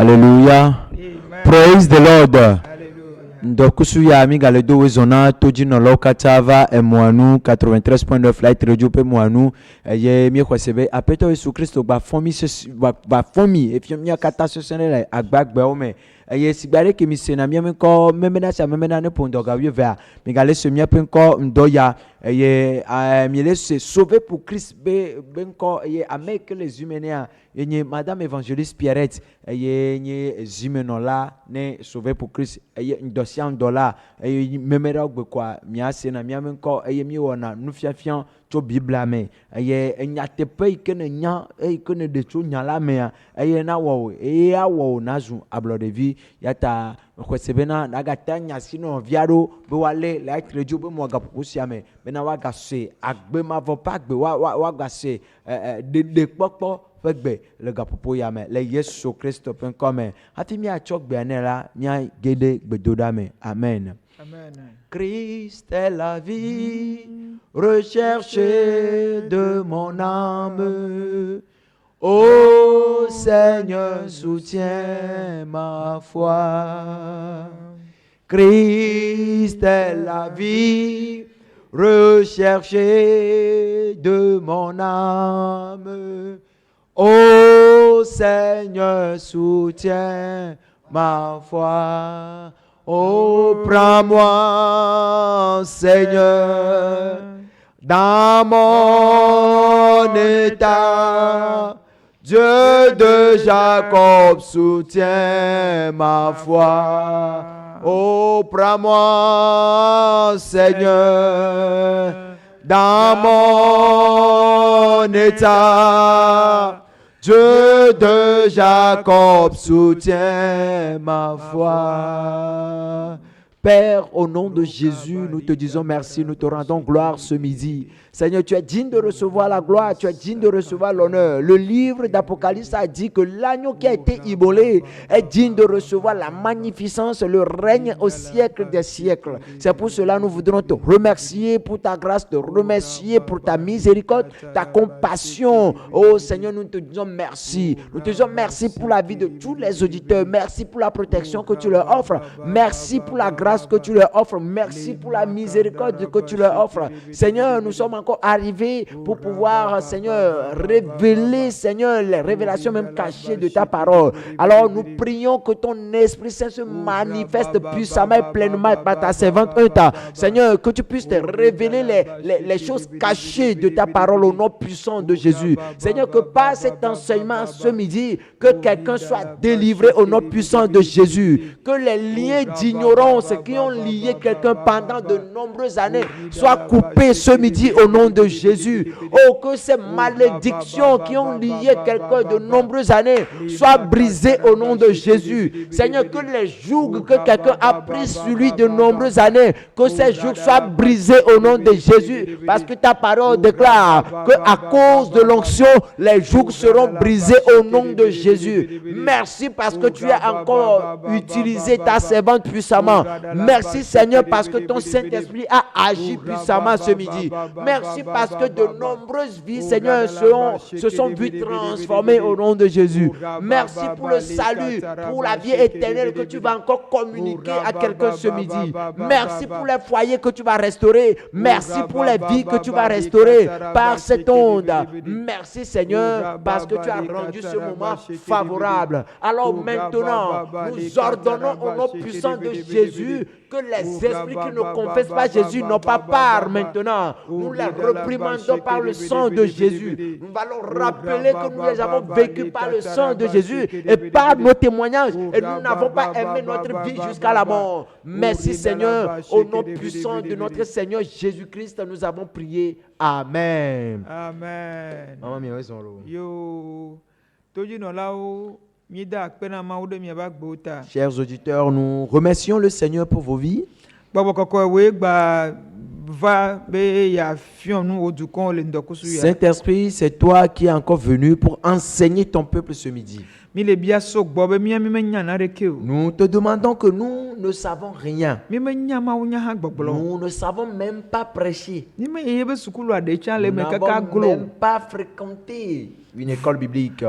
Alléluia. Praise the Lord. Ndokusu ya mi galedo wezona toji no lokatava emwanu 93.9 flight radio pe mwanu ye mi kwesebe apeto Yesu Kristo ba fomi efia kata sosene agbagbe ome ye sigbare ke mi sena mi ko memena sa memena ne pondoga wi va mi gale se mi penko ndoya ye mi le se sauver pour Christ be benko ye avec les humains ye madame évangéliste Pierrette ye ni humains là ne sauver pour Christ ye $100 memera gbe kwa mi asena mi menko ye mi wona nu fiafian to Bible me ye nyate pe ikene nya ikene de to nya la me ye na wo awo na zu ablo de vie yata kwesebena nagata nya sino viaro be wale like radio be mo gapusia me be na wa gase agbe ma vo pa gbe wa gase de popo fegbe le gapopo ya me le Yesu Kristo pen comme ati mi a chokbe anela nya gede gbedoda me amen. Amen. Christ est la vie recherchée de mon âme. Ô Seigneur, soutiens ma foi. Christ est la vie recherchée de mon âme. Ô Seigneur, soutiens ma foi. Oh, prends-moi, Seigneur, dans mon état. Dieu de Jacob soutient ma foi. Oh, prends-moi, Seigneur, dans mon état. Dieu de Jacob soutient ma foi. Père, au nom de Jésus, nous te disons merci, nous te rendons gloire ce midi. Seigneur, tu es digne de recevoir la gloire, tu es digne de recevoir l'honneur. Le livre d'Apocalypse a dit que l'agneau qui a été immolé est digne de recevoir la magnificence, le règne au siècle des siècles. C'est pour cela que nous voudrons te remercier pour ta grâce, te remercier pour ta miséricorde, ta compassion. Oh Seigneur, nous te disons merci. Nous te disons merci pour la vie de tous les auditeurs. Merci pour la protection que tu leur offres. Merci pour la grâce que tu leur offres. Merci pour la miséricorde que tu leur offres. Seigneur, nous sommes encore arrivés pour pouvoir, Seigneur, révéler, Seigneur, les révélations même cachées de ta parole. Alors nous prions que ton Esprit Saint se manifeste puissamment et pleinement par ta servante Eunta. Seigneur, que tu puisses te révéler les choses cachées de ta parole au nom puissant de Jésus. Seigneur, que par cet enseignement ce midi, que quelqu'un soit délivré au nom puissant de Jésus. Que les liens d'ignorance qui ont lié quelqu'un pendant de nombreuses années soient coupés ce midi au nom de Jésus. Oh, que ces malédictions qui ont lié quelqu'un de nombreuses années soient brisées au nom de Jésus. Seigneur, que les jougs que quelqu'un a pris sur lui de nombreuses années, que ces jougs soient brisés au nom de Jésus. Parce que ta parole déclare qu'à cause de l'onction, les jougs seront brisés au nom de Jésus. Merci parce que tu as encore utilisé ta servante puissamment. Merci Seigneur parce que ton Saint-Esprit a agi puissamment ce midi. Merci parce que de nombreuses vies, Seigneur, se sont vues transformées au nom de Jésus. Merci pour le salut, pour la vie éternelle que tu vas encore communiquer à quelqu'un ce midi. Merci pour les foyers que tu vas restaurer. Merci pour les vies que tu vas restaurer par cette onde. Merci Seigneur parce que tu as rendu ce moment favorable. Alors maintenant, nous ordonnons au nom puissant de Jésus que les esprits qui ne confessent pas Jésus n'ont pas part maintenant. Nous les reprimandons par le sang de Jésus. Nous allons rappeler que nous les avons vécus par le sang de Jésus et par nos témoignages. Et nous n'avons pas aimé notre vie jusqu'à la mort. Merci Seigneur. Au nom puissant de notre Seigneur Jésus-Christ, nous avons prié. Amen. Amen. Yo. Chers auditeurs, nous remercions le Seigneur pour vos vies. Saint-Esprit, c'est toi qui es encore venu pour enseigner ton peuple ce midi. Nous te demandons que nous ne savons rien. Nous ne savons même pas prêcher. Nous n'avons même pas fréquenté une école biblique.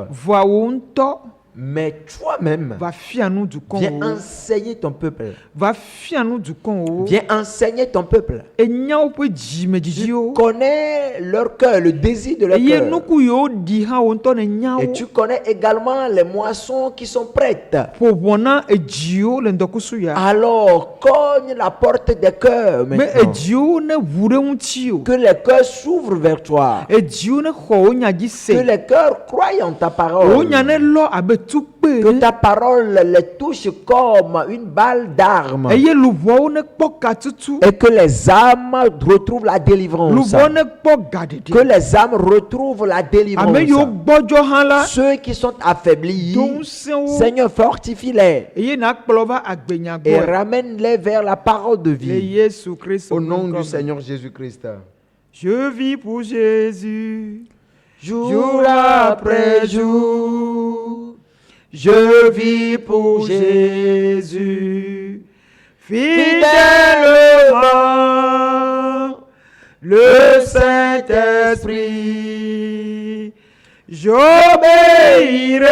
Mais toi-même, va fier nous du con. viens enseigner ton peuple. Va fier nous du con. Viens enseigner ton peuple. Et nya peut jime Tu dijio. connais leur cœur, le désir de leur Et cœur. nous kuyo di ha on ton nya. Et tu connais également les moissons qui sont prêtes. Pour bona et jio le ndokusuya. Alors, cogne la porte des cœurs Mais maintenant. et jio ne vure un tio. Que les cœurs s'ouvrent vers toi. Et jio ne ho nya Que jise. les cœurs croient en ta O parole. nya ne lo abe tupe. Que ta parole les touche comme une balle d'arme. Et ye luvo ne poka tutu. Et que les âmes retrouvent la délivrance. Luvo ne poka de. Que les âmes retrouvent la délivrance. Ame yo bojo han la. Ceux qui sont affaiblis, Don se o. Seigneur, fortifie-les Et ye na kplova agbenya et go. ramène-les vers la parole de Le vie. Jésus Christ. Au nom du Seigneur Jésus-Christ. Je vis pour Jésus. Jour après jour, je vis pour Jésus. Fidèlement, le Saint-Esprit, j'obéirai.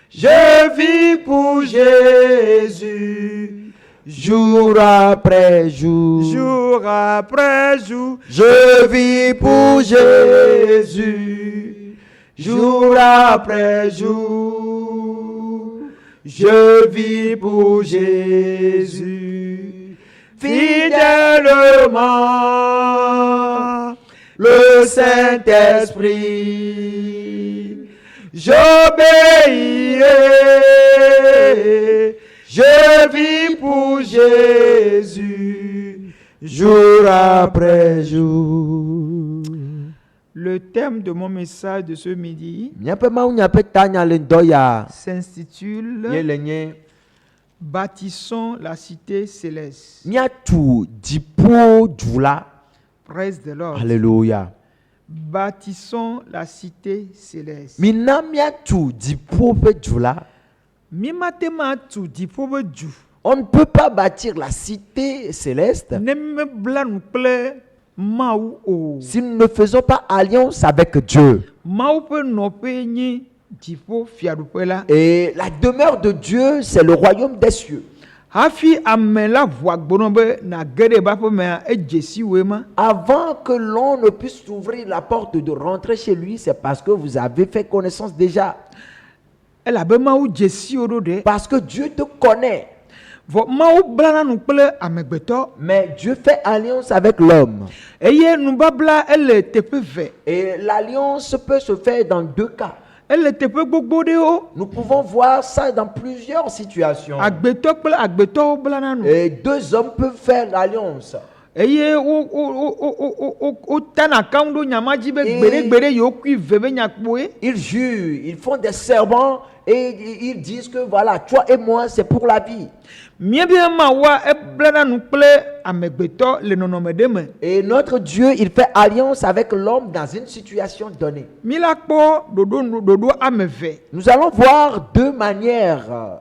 Je vis pour Jésus. Jour après jour, Jour après jour. je vis pour Jésus. Jour après jour, je vis pour Jésus. Fidèlement, le Saint-Esprit, j'obéirai. Je vis pour Jésus, jour après jour. Le thème de mon message de ce midi s'intitule Bâtissons la cité céleste. Praise the Lord. Alléluia. Bâtissons la cité céleste. On ne peut pas bâtir la cité céleste si nous ne faisons pas alliance avec Dieu. Et la demeure de Dieu, c'est le royaume des cieux. Avant que l'on ne puisse ouvrir la porte de rentrer chez lui, c'est parce que vous avez fait connaissance déjà. Parce que Dieu te connaît. Mais Dieu fait alliance avec l'homme. Et l'alliance peut se faire dans deux cas. Nous pouvons voir ça dans plusieurs situations. Et deux hommes peuvent faire l'alliance. Ils jurent, ils font des serments et ils disent que voilà, toi et moi, c'est pour la vie. Et notre Dieu, il fait alliance avec l'homme dans une situation donnée. Nous allons voir deux manières.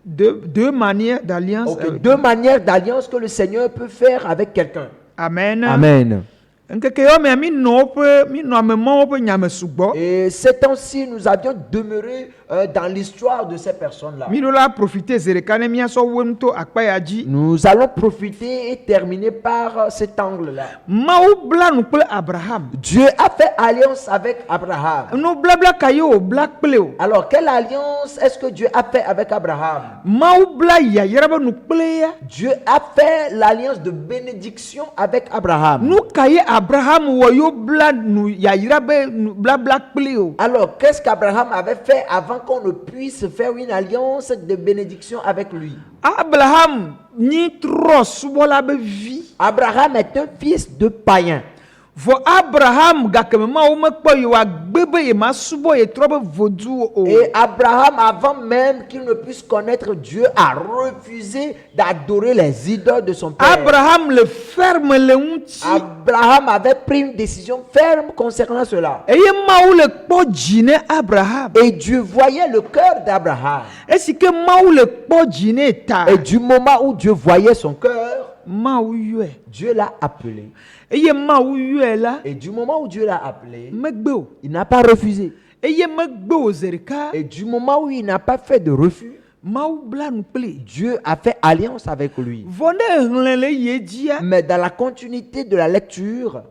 Deux manières d'alliance. Okay, deux manières d'alliance que le Seigneur peut faire avec quelqu'un. Amen. Amen. Et ces temps-ci, nous avions demeuré dans l'histoire de ces personnes-là. Nous allons profiter et terminer par cet angle-là. Dieu a fait alliance avec Abraham. Alors, quelle alliance est-ce que Dieu a fait avec Abraham? Dieu a fait l'alliance de bénédiction avec Abraham. Alors, qu'est-ce qu'Abraham avait fait avant qu'on ne puisse faire une alliance de bénédiction avec lui? Abraham est un fils de païen. Et Abraham, avant même qu'il ne puisse connaître Dieu, a refusé d'adorer les idoles de son père. Abraham avait pris une décision ferme concernant cela. Et Dieu voyait le cœur d'Abraham. Et du moment où Dieu voyait son cœur, Maou yue. Dieu l'a appelé. Eye maou yue là. Et du moment où Dieu l'a appelé, Megbeo. il n'a pas refusé. Eye megbeo zerika. Et du moment où il n'a pas fait de refus, Maou bla nou ple. Dieu a fait alliance avec lui. Vonde nglele yedia. Mais dans la continuité de la lecture,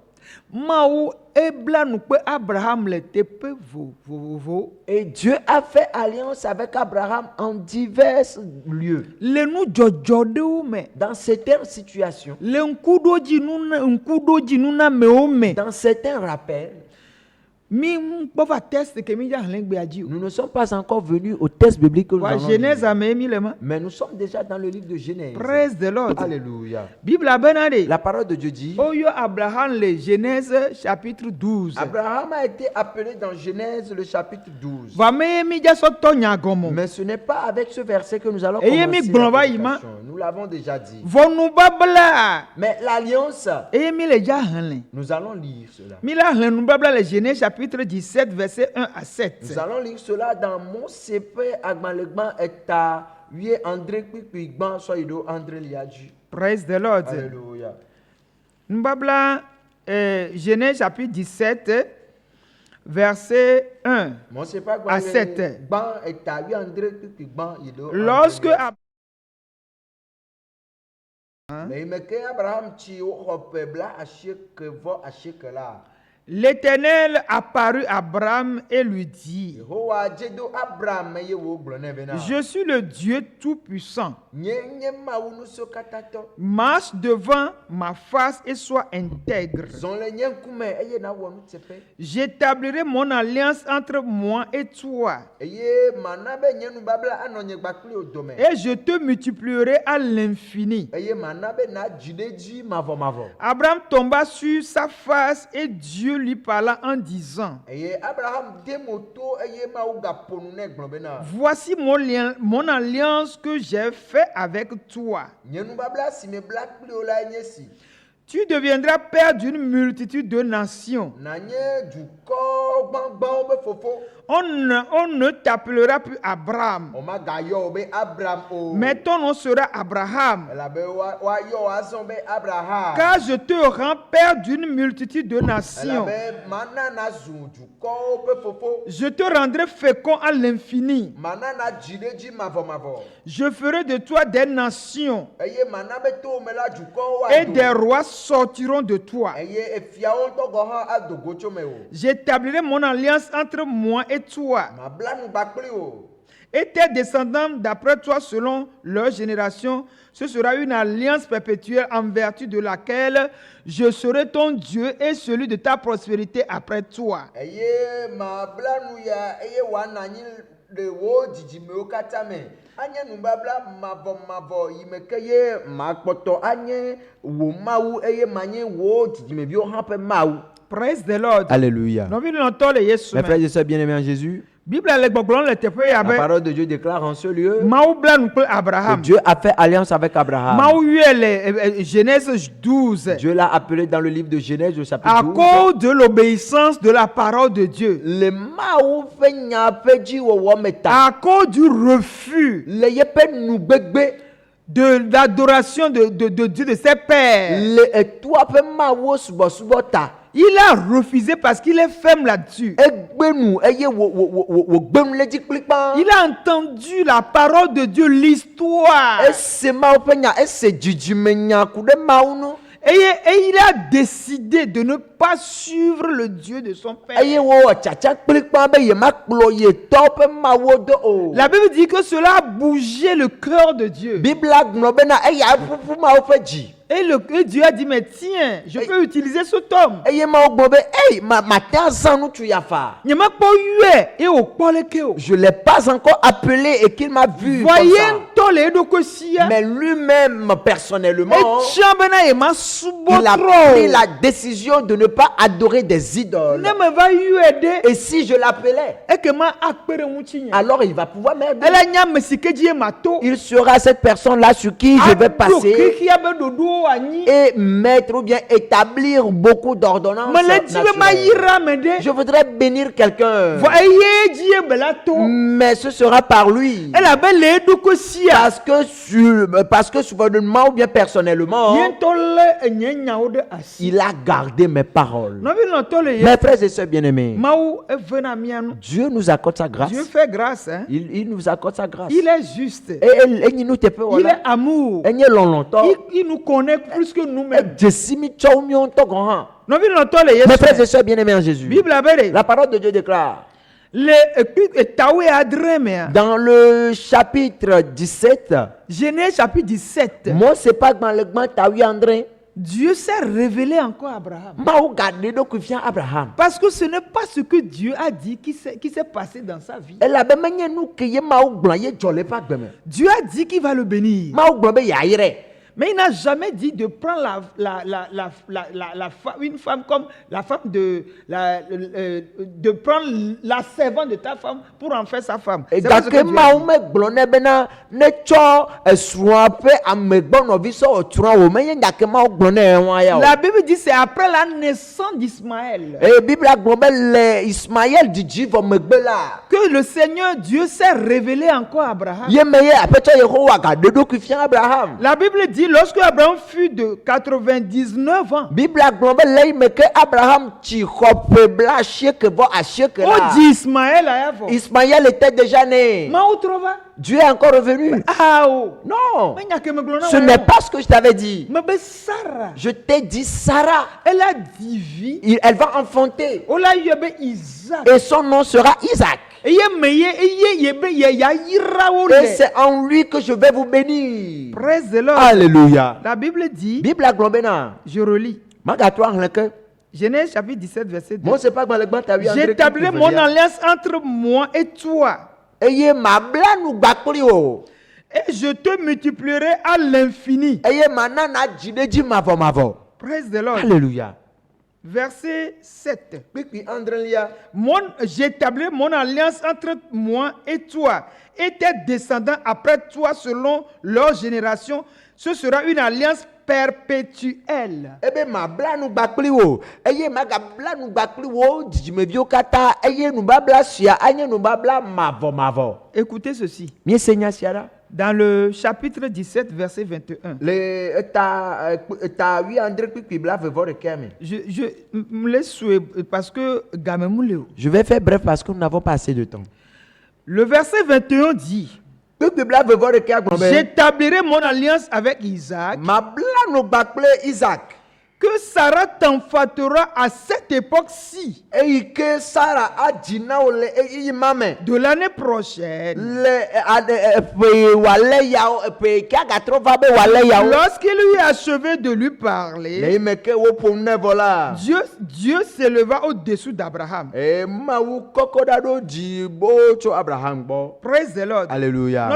Maou e bla nou pe Abraham le tepe vo. et Dieu a fait alliance avec Abraham en divers lieux. Le nou jojode ou me. Dans certaines situations, Le nkudoji nou na me ou me. dans certains rappels, Mi mpova test ke mi ja hlenbe aji. nous ne sommes pas encore venus au test biblique que nous Wa allons Genèse lire. a me mi le ma. Mais nous sommes déjà dans le livre de Genèse. Praise the Lord. Alléluia. Bible a benade. La parole de Dieu dit, Oyo Abraham le Genèse chapitre 12. Abraham a été appelé dans Genèse le chapitre 12. Va me mi ja so to nyagomo. Mais ce n'est pas avec ce verset que nous allons Eye mi commencer gbɔn la ba yi ma. prédication. Nous l'avons déjà dit. Vonu babla. Mais l'alliance, Eye mi le ja hanle. nous allons lire cela. Mi la hanle nu babla le Genèse chapitre 17 verset 1 à 7. Nous allons lire cela dans mon CP Agmalegban eta 8 André Kwikwigban Soido André Liadji. Praise the Lord. Alléluia. Nu babla Genèse chapitre 17 verset 1. Mon CP À 7. Agmalegban eta 8 André Kwikwigban Yido. Lorsque Mais il me que Abraham ti o hopebla achek vo achek là. l'Éternel apparut à Abraham et lui dit, Yehowa jedo Abraham ye wo glone bena. je suis le Dieu Tout-Puissant. Nye ma unu so katato. Marche devant ma face et sois intègre. Zon le nyen kume eye na wo nu tsepe. J'établirai mon alliance entre moi et toi, Eye mana be nyenu babla anonye gbakli odome. et je te multiplierai à l'infini. Eye mana be na jideji mavo. Abraham tomba sur sa face et Dieu lui parla en disant, Eye Abraham demoto eye ma uga ponu ne gbonbena. voici mon alliance que j'ai fait avec toi. Nyenu babla si me blakli ola nyesi. Tu deviendras père d'une multitude de nations. Na nye duko gbangban be fofo. On ne t'appellera plus Abraham, O ma gayo be Abraham o. mais ton nom sera Abraham. La be wa yo azon be Abraham. Car je te rends père d'une multitude de La nations. be mana na zu duko be fofo. Je te rendrai fécond à l'infini. Mana na jideji mavo. Je ferai de toi des nations, Eye mana be to me la duko wa. et des rois sortiront de toi. Eye efiawo to go ha adogo chome o. J'établirai mon alliance entre moi et toi, Ma bla nu bakli o. et tes descendants d'après toi selon leur génération. Ce sera une alliance perpétuelle en vertu de laquelle je serai ton Dieu et celui de ta prospérité après toi. Eye ma bla nu ya eye wa na nyi de wo jijime o kata me. Anye nu babla mavo yimeke ye ma kpoto anye wo mawu eye manye wo jijime bi o hampe mawu. Praise the Lord. Alléluia. Nous venons d'entendre les Yesu. Mes frères et sœurs bien-aimés en Jésus, Bible a l'église le tepe la yabe. parole de Dieu déclare en ce lieu Maou bla nou pe que Abraham. Dieu a fait alliance avec Abraham. Maou yue Genèse 12. Dieu l'a appelé dans le livre de Genèse au chapitre À 12. cause de l'obéissance de la parole de Dieu. Le mawu fe nya fe dzi wɔwɔ me ta. À cause du refus Le yeƒe nugbegbe. de l'adoration de Dieu, de ses pères. Le etoa ƒe mawo subɔsubɔ ta. Il a refusé parce qu'il est ferme là-dessus. Egbe nu eye wo gbe nu le dzi kplikpã. Il a entendu la parole de Dieu, l'histoire. Ese mawo ƒe nya, ese dzidzime nya ku ɖe mawu nu. Et il a décidé de ne pas suivre le Dieu de son père. Eye wo tsatsa kplikpã be ye ma kplɔ ye tɔ ƒe mawo do o. La Bible dit que cela a bougé le cœur de Dieu. Biblia gblɔ bena eya ƒuƒu mawo ƒe dzi. Et Dieu a dit, mais tiens, je peux utiliser cet homme. Eye mawo gblɔ be ey mate azã ŋutsu ya fa. Il m'a pas eu et au polekeo. Je l'ai pas encore appelé et qu'il m'a vu comme Voyez ça. un tole et dokosia. Mais lui-même, personnellement, Et chambena et ma il a subotro. pris la décision de ne pas adorer des idoles. Ne me va eu aider. Et si je l'appelais, Et que ma akpere mutinya. alors il va pouvoir m'aider. Elle a nya mesikeji e mato. Il sera cette personne-là sur qui je vais passer Krikia be dodo ani. et mettre ou bien établir beaucoup d'ordonnances Me le dit be ma naturelles. yira me de. Je voudrais bénir quelqu'un. Voyez mais ce sera par lui. Parce que souverainement ou bien personnellement, il a gardé mes paroles. Mes frères et sœurs bien-aimés, Dieu nous accorde sa grâce. Dieu fait grâce. Hein? Il nous accorde sa grâce. Il est juste. Il est amour. Il nous connaît plus que nous-mêmes. Mes frères et sœurs bien-aimés en Jésus, la parole de Dieu déclare dans le chapitre 17, Genèse chapitre 17, Dieu s'est révélé encore à Abraham. Parce que ce n'est pas ce que Dieu a dit qui s'est passé dans sa vie. Dieu a dit qu'il va le bénir. Mais il n'a jamais dit de prendre une femme comme la femme de prendre la servante de ta femme pour en faire sa femme. C'est pas ce que Dieu a dit. La Bible dit c'est après la naissance d'Ismaël que le Seigneur Dieu s'est révélé encore à Abraham. La Bible dit lorsque Abraham fut de 99 ans, Ismaël était déjà né. Dieu est encore revenu. Non, ce n'est pas ce que je t'avais dit. Je t'ai dit Sarah. Elle a dit vie. Elle va enfanter. Et son nom sera Isaac. Et c'est en lui que je vais vous bénir. Praise the Lord. Alléluia. La Bible dit, je relis. Genèse chapitre 17 verset 2. J'établirai mon alliance entre moi et toi. Et je te multiplierai à l'infini. Praise the Lord. Alléluia. Verset 7. J'établirai mon alliance entre moi et toi et tes descendants après toi selon leur génération. Ce sera une alliance perpétuelle. Écoutez ceci. Dans le chapitre 17, verset 21. Je me laisse souhaiter parce que je vais faire bref parce que nous n'avons pas assez de temps. Le verset 21 dit, j'établirai mon alliance avec Isaac, que Sarah t'enfantera à cette époque-ci. De l'année prochaine, lorsqu'il eut achevé de lui parler, Dieu s'éleva au-dessous d'Abraham. Praise the Lord. Alléluia.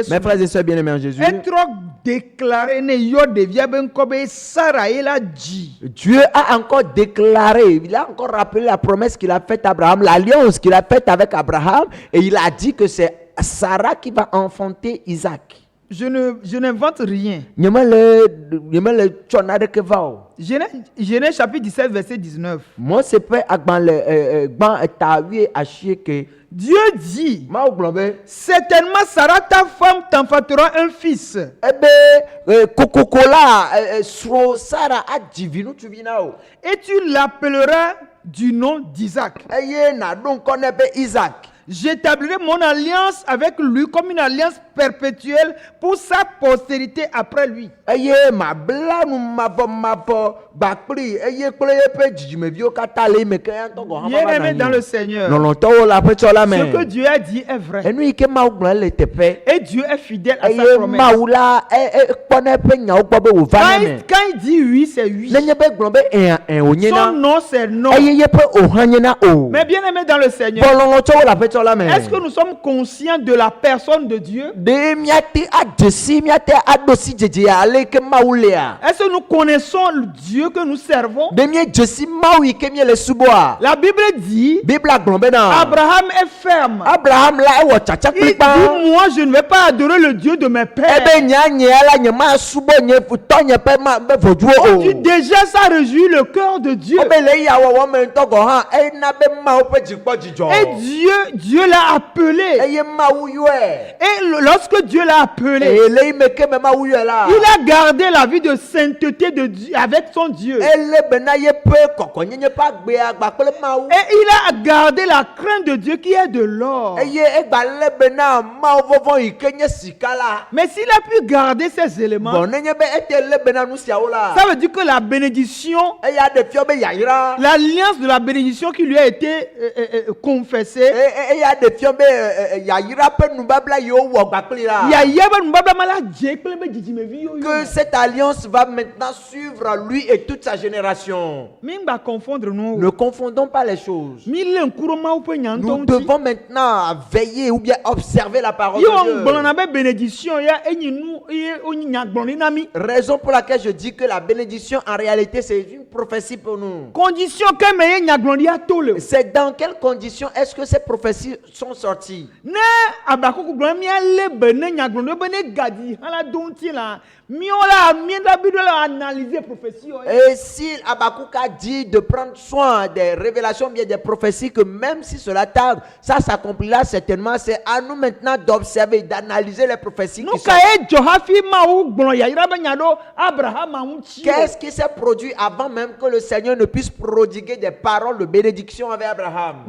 Mes frères et sœurs bien-aimés en Jésus, Dieu a encore déclaré, il a encore rappelé la promesse qu'il a faite à Abraham, l'alliance qu'il a faite avec Abraham, et il a dit que c'est Sarah qui va enfanter Isaac. Je n'invente rien. Genèse chapitre 17 verset 19. Dieu dit, certainement Sarah ta femme t'enfantera un fils. Et tu l'appelleras du nom d'Isaac. J'établirai mon alliance avec lui comme une alliance perpétuelle pour sa postérité après lui. Bien-aimé dans le Seigneur, ce que Dieu a dit est vrai. Et Dieu est fidèle à sa promesse. Quand il dit oui, c'est oui. Son non, c'est non. Mais bien-aimé dans le Seigneur, tsɔ la me. Est-ce que nous sommes conscients de la personne de Dieu? De miate adesi miate adosi dzedze ale ke mawu lea. Est-ce que nous connaissons le Dieu que nous servons? De mie dzesi mawu yi ke mie le suboa. La Bible dit, Bible agblɔ bena. Abraham est ferme. Abraham la ewɔ tsatsa Il dit, kplikpa. moi je ne vais pas adorer le Dieu de mes pères. Ebe nye la nye ma subo nye tɔ nye pe ma be voduwo On o. dit, déjà ça réjouit le cœur de Dieu. Obe le ya wɔwɔ me ŋutɔ gɔ hã ena be mawu ƒe dzikpɔ dzidzɔ. Et Dieu l'a appelé. Eye mawu yɔe. Et lorsque Dieu l'a appelé, Eye le yi me ke me mawu yɔe la. il a gardé la vie de sainteté de Dieu avec son Dieu. Ele bena ye pe kɔkɔnyenye ƒe agbea gba kple mawu. Et il a gardé la crainte de Dieu qui est de l'or. Eye egba le bena mawu vɔvɔ yi ke nye sika la. Mais s'il a pu garder ces éléments, Bon nenye be ete le bena nu siawo la. ça veut dire que la bénédiction, Eya de fiɔ be yayra. l'alliance de la bénédiction qui lui a été confessée, Eya de fiɔ be yayra ƒe nubabla yiwo wɔ gba kpli la. Que cette alliance va maintenant suivre lui et toute sa génération. Ne confondons pas les choses. Nous devons maintenant veiller ou bien observer la parole de Dieu. Raison pour laquelle je dis que la bénédiction en réalité c'est une prophétie pour nous. C'est dans quelles conditions est-ce que ces prophéties sont sorties? Et si Habakkuk a dit de prendre soin des révélations, bien des prophéties, que même si cela tarde, ça s'accomplira certainement, c'est à nous maintenant d'observer, d'analyser les prophéties qui sont. Qu'est-ce qui s'est produit avant même que le Seigneur ne puisse prodiguer des paroles de bénédiction avec Abraham?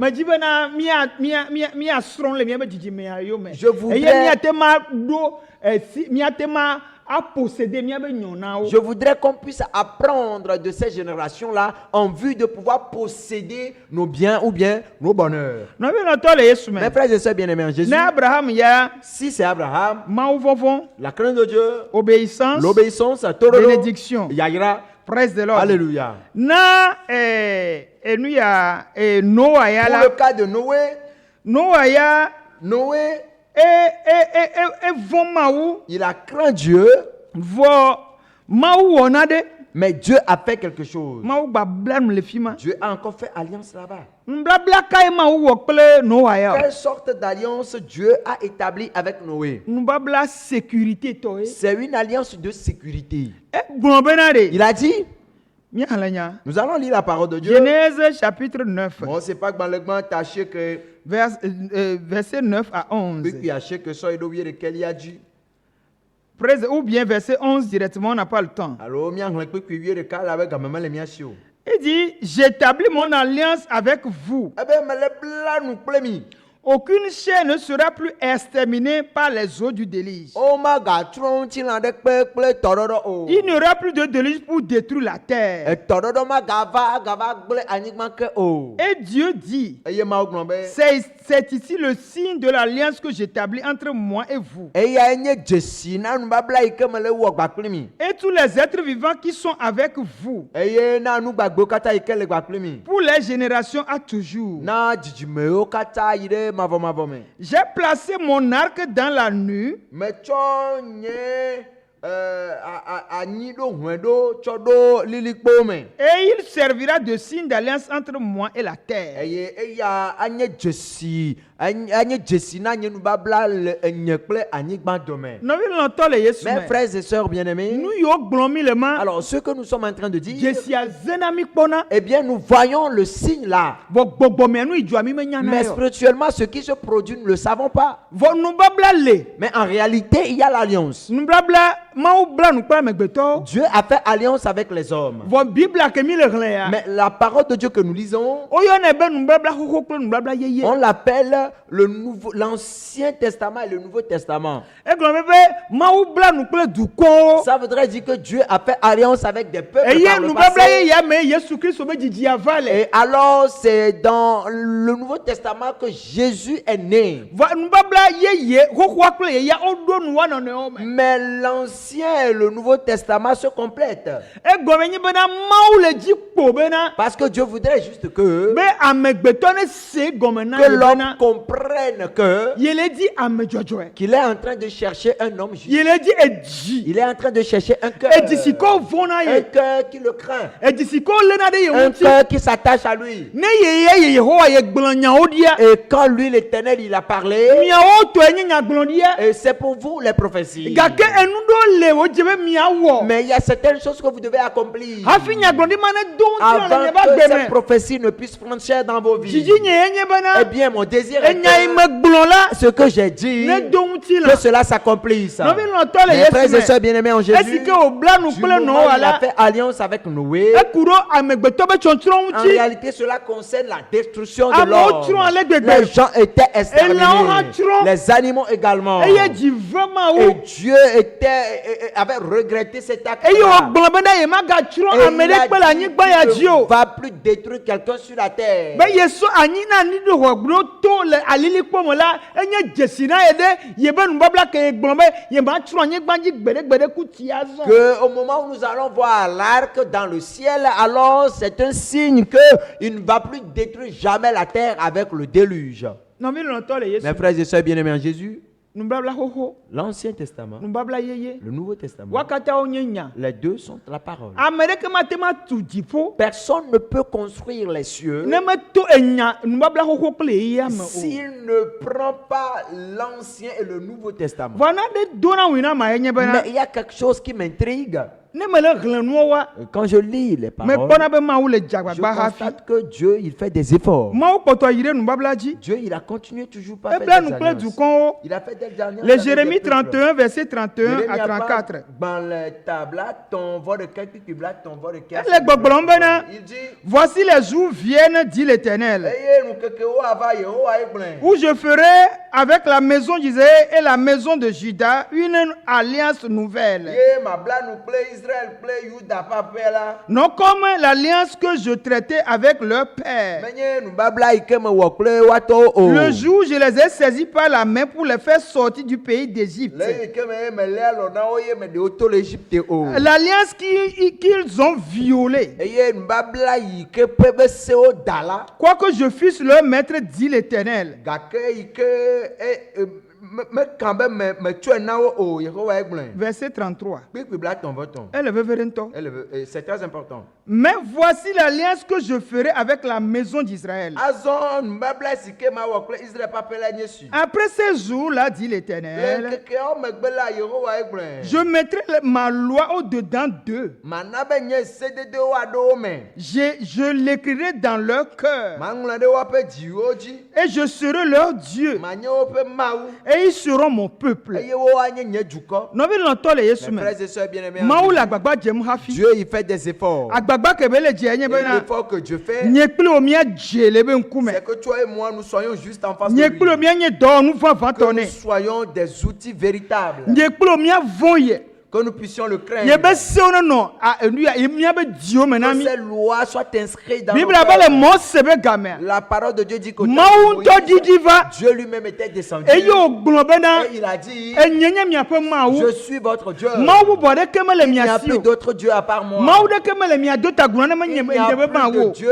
Je voudrais qu'on puisse apprendre de ces générations-là en vue de pouvoir posséder nos biens ou bien nos bonheurs. Mes frères et sœurs bien-aimés en Jésus, si c'est Abraham, la crainte de Dieu, l'obéissance, bénédiction, Yaira, praise the Lord. Alléluia. Pour le cas de Noé, il a craint Dieu, mais Dieu a fait quelque chose. Dieu a encore fait alliance là-bas. Quelle sorte d'alliance Dieu a établie avec Noé? C'est une alliance de sécurité. Il a dit, nous allons lire la parole de Dieu. Genèse chapitre 9. Bon, c'est pas que tâcher que verset 9 à 11. Ou bien verset 11 directement, on n'a pas le temps. Il dit, j'établis mon alliance avec vous. Aucune chair ne sera plus exterminée par les eaux du déluge. Il n'y aura plus de déluge pour détruire la terre. Et Dieu dit, c'est ici le signe de l'alliance que j'établis entre moi et vous. Et tous les êtres vivants qui sont avec vous. Pour les générations à toujours. J'ai placé mon arc dans la nue. Et il servira de signe d'alliance entre moi et la terre. Mes frères et sœurs bien-aimés, alors ce que nous sommes en train de dire, eh bien nous voyons le signe là, mais spirituellement ce qui se produit nous ne le savons pas. Mais en réalité il y a l'alliance. Dieu a fait alliance avec les hommes. Mais la parole de Dieu que nous lisons, on l'appelle l'Ancien Testament et le Nouveau Testament. Ça voudrait dire que Dieu a fait alliance avec des peuples par le passé. Et alors c'est dans le Nouveau Testament que Jésus est né. Mais l'Ancien et le Nouveau Testament se complètent. Parce que Dieu voudrait juste que l'homme comprenne que Il a dit à Medjojoe. qu'il est en train de chercher un homme juste. Il a dit Edji. Il est en train de chercher un cœur. Et d'ici qu'on vona Un ye. cœur qui le craint. Et d'ici qu'on lena de Un yemuti. cœur qui s'attache à lui. Ne ye Yehowa ye gblanya odia. Et quand lui, l'Éternel, il a parlé, Miawo to enye nya gblondia. et c'est pour vous les prophéties. Gake enudo le wo jebe miawo. Mais il y a certaines choses que vous devez accomplir Hafi nya gblondia mane don ti avant na ne ba que ces gbeme. prophéties ne puissent prendre chair dans vos vies. Jiji nye enye Eh bana. bien, mon désir est Enya ime que gblon la. ce que j'ai dit, Ne don ti que la. cela s'accomplisse. No bi no to le Mes frères et Yesu. sœurs bien-aimés en Jésus, Est-ce que au bla nous du kple no moment où il a wala. fait alliance avec Noé, Ekuro amegbeto be chontron en uti. réalité, cela concerne la destruction de Amo tron l'homme. ale gbegbe. Les gens étaient Et là, on exterminés. rentre. Les animaux également. Eye di vraiment Et ou. Dieu avait regretté cet acte. Eye o gblon be na ye ma ga tron amede pe la nyigba ya Il ji o. ne va plus détruire quelqu'un sur la terre. Be yeso anyi na ni do hogro to le alili pomo la enye jesina ye de ye be nu babla ke gblon be ye ma tron anyigba ji gbede ku ti azo. Que au moment où nous allons voir l'arc dans le ciel, alors c'est un signe que il ne va plus détruire jamais la terre avec le déluge. No mi lo to le Yesu. Mes frères et sœurs bien-aimés en Jésus, Nu babla hoho, l'Ancien Testament, nu babla yeye. le Nouveau Testament, Wakata o nyenya. les deux sont la parole. Amerika matema tu jipo. Personne ne peut construire les cieux Ne me to enya nu babla hoho kle ya me o. s'il ne prend pas l'Ancien et le Nouveau Testament. Vana de dona wina ma enye Mais bana. il y a quelque chose qui m'intrigue. Ne me le glen no wa. Quand je lis les Me paroles, bona be ma ou le je jagbagba hafi. constate que Dieu, il fait des efforts. Ma o poto yire nu babla ji. Dieu, il a continué toujours par faire Ebla des nu kle du alliances. kon o. Il a fait des alliances. Le avec Jérémie les peuples. 31 verset 31 Jérémie à a pas 34. dans le tableau, ton vol de quelques tubla, ton vol de quelques. Elle est gbogbolo mbena. Il dit, Voici les jours viennent, dit l'Éternel, Eye, nous, keke, o, ava, Yehowa, Eblen. où je ferai avec la maison d'Israël et la maison de Juda une alliance nouvelle. Ye, ma bla, nous, plaît Israël, plaît Juda, pas paix là. Non comme l'alliance que je traitais avec leur père. Menye, nous, babla, ike, me, wakle, wato, o. Le jour où je les ai saisis par la main pour les faire sortir du pays d'Égypte. Le, ike, me, lé, lona, oye, me, de, oto, l'Égypte, o. L'alliance qu'ils ont violée. Eye, nous, babla, ike, pebe, se, o, dala. Quoique je fusse leur maître, dit l'Éternel. Gake, ike, me, quand même, me, tue, na, o, Yehowa, Eblen. Verset 33. Pipi, bla, ton, voton. Elle veut faire un temps. C'est très important. Mais voici l'alliance que je ferai avec la maison d'Israël. Azon, mbabla, sike, ma, wakle, Israël, pas pele, nye, su. Après ces jours-là, dit l'Éternel, Keke, o, me, gbela, Yehowa, Eblen. je mettrai ma loi au-dedans d'eux. Manabe, nye, sede, de, o, ado, men. Je l'écrirai dans leur cœur. Mangla, de, wape, di, oji. Et je serai leur Dieu. Manye, ope, maou. Et ils seront mon peuple. Eye, o, anye, nye, juko. Non, mais l'entend les Mes Yesoumen. frères et sœurs bien-aimés, Maou la gbagba jem hafi. Dieu, il fait des efforts. Agbagba kebele je nye Et bena. l'effort que Dieu fait, Nyekpli omia jele be nkume. c'est que toi et moi, nous soyons juste en face de Nyekpli lui. omia nye do nu va Que nous vantone. soyons des outils véritables. Nyekpli omia vonye. Que nous puissions le craindre. Ye be seono no a enu ya emia be dio Que menami. ces lois soient inscrites dans nos Bible abale cœurs. mo sebe game. La parole de Dieu dit que Maou to didi va. Dieu lui-même était descendu. E yo gblo bena. Et il a dit, E nyenye mia pe maou. je suis votre Dieu. Maou bo de kemele Il n'y mia a plus sio. d'autre Dieu à part moi. Maou de kemele mia do taguna na Il menye n'y a ndebe plus maou. de Dieu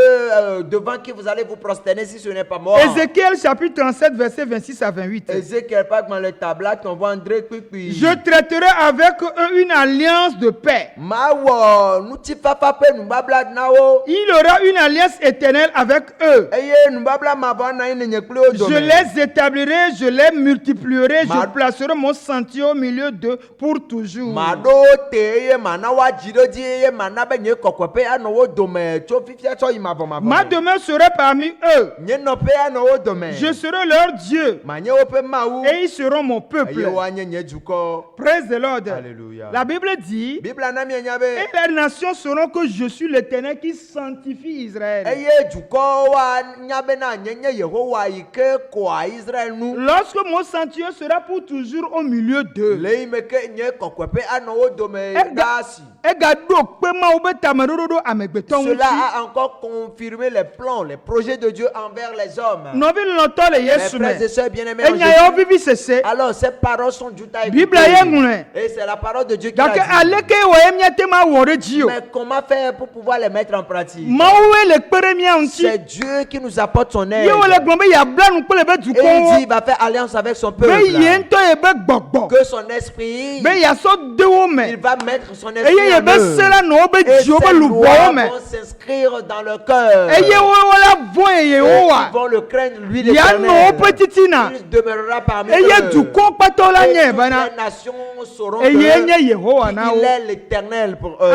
devant qui vous allez vous prosterner si ce n'est pas moi. Ézéchiel chapitre 37 verset 26 à 28. Ézéchiel pas dans le tableau, on voit André Pipi. Je traiterai avec eux une alliance de paix. Mawo, nous ti papa pe nous babla nao. Il y aura une alliance éternelle avec eux. Eye nous babla mabana ine nyekle o Je domaine. les établirai, je les multiplierai, Ma- je placerai mon sentier au milieu d'eux pour toujours. Mado te eye mana wa jido di eye mana be nye kokwepe ano wo dome tso fifia tso imavo mavo. Ma demeure serait parmi eux. Nye no pe ano wo dome. Je serai leur Dieu Ma nye wo pe maou. et ils seront mon peuple. Eye wa nye nye juko. Praise the Lord. Alléluia. La Bible dit, Bible anami enyabe. et les nations sauront que je suis l'Éternel qui sanctifie Israël. Eye juko wa nyabe na nye nye Yehowa ike kwa Israël nu. Lorsque mon sanctuaire sera pour toujours au milieu d'eux. Le ime ke nye kokwepe ano wo dome Ga- dasi. Cela a encore confirmé les plans, les projets de Dieu envers les hommes. Mes frères et sœurs bien-aimés en Jésus. Alors ces paroles sont du taille. Et c'est la parole de Dieu qui a dit. Mais comment faire pour pouvoir les mettre en pratique? C'est Dieu qui nous apporte son aide. Et il dit il va faire alliance avec son peuple. Que son esprit, il va mettre son esprit en eux. Et ces lois vont s'inscrire dans le cœur. Et ils vont le craindre, lui l'Éternel. Il demeurera parmi eux. Et toutes les nations sauront qu'il est l'Éternel pour eux.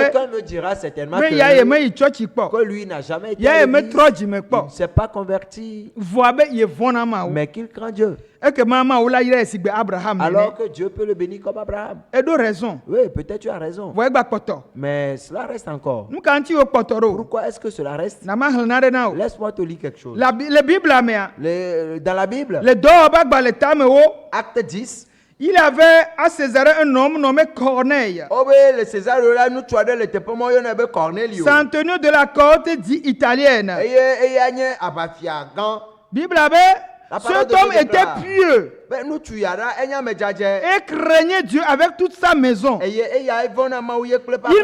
Quelqu'un me dira certainement que lui n'a jamais été à l'église, il ne s'est pas converti, mais qu'il craint Dieu. Alors que Dieu peut le bénir comme Abraham. Oui, peut-être tu as raison. Mais cela reste encore. Pourquoi est-ce que cela reste? Laisse-moi te lire quelque chose. Dans la Bible, Acte 10, il avait à Césarée un homme nommé Corneille. Centenier de la côte dite italienne. Bible avait, cet homme était pieux et craignait Dieu avec toute sa maison. Il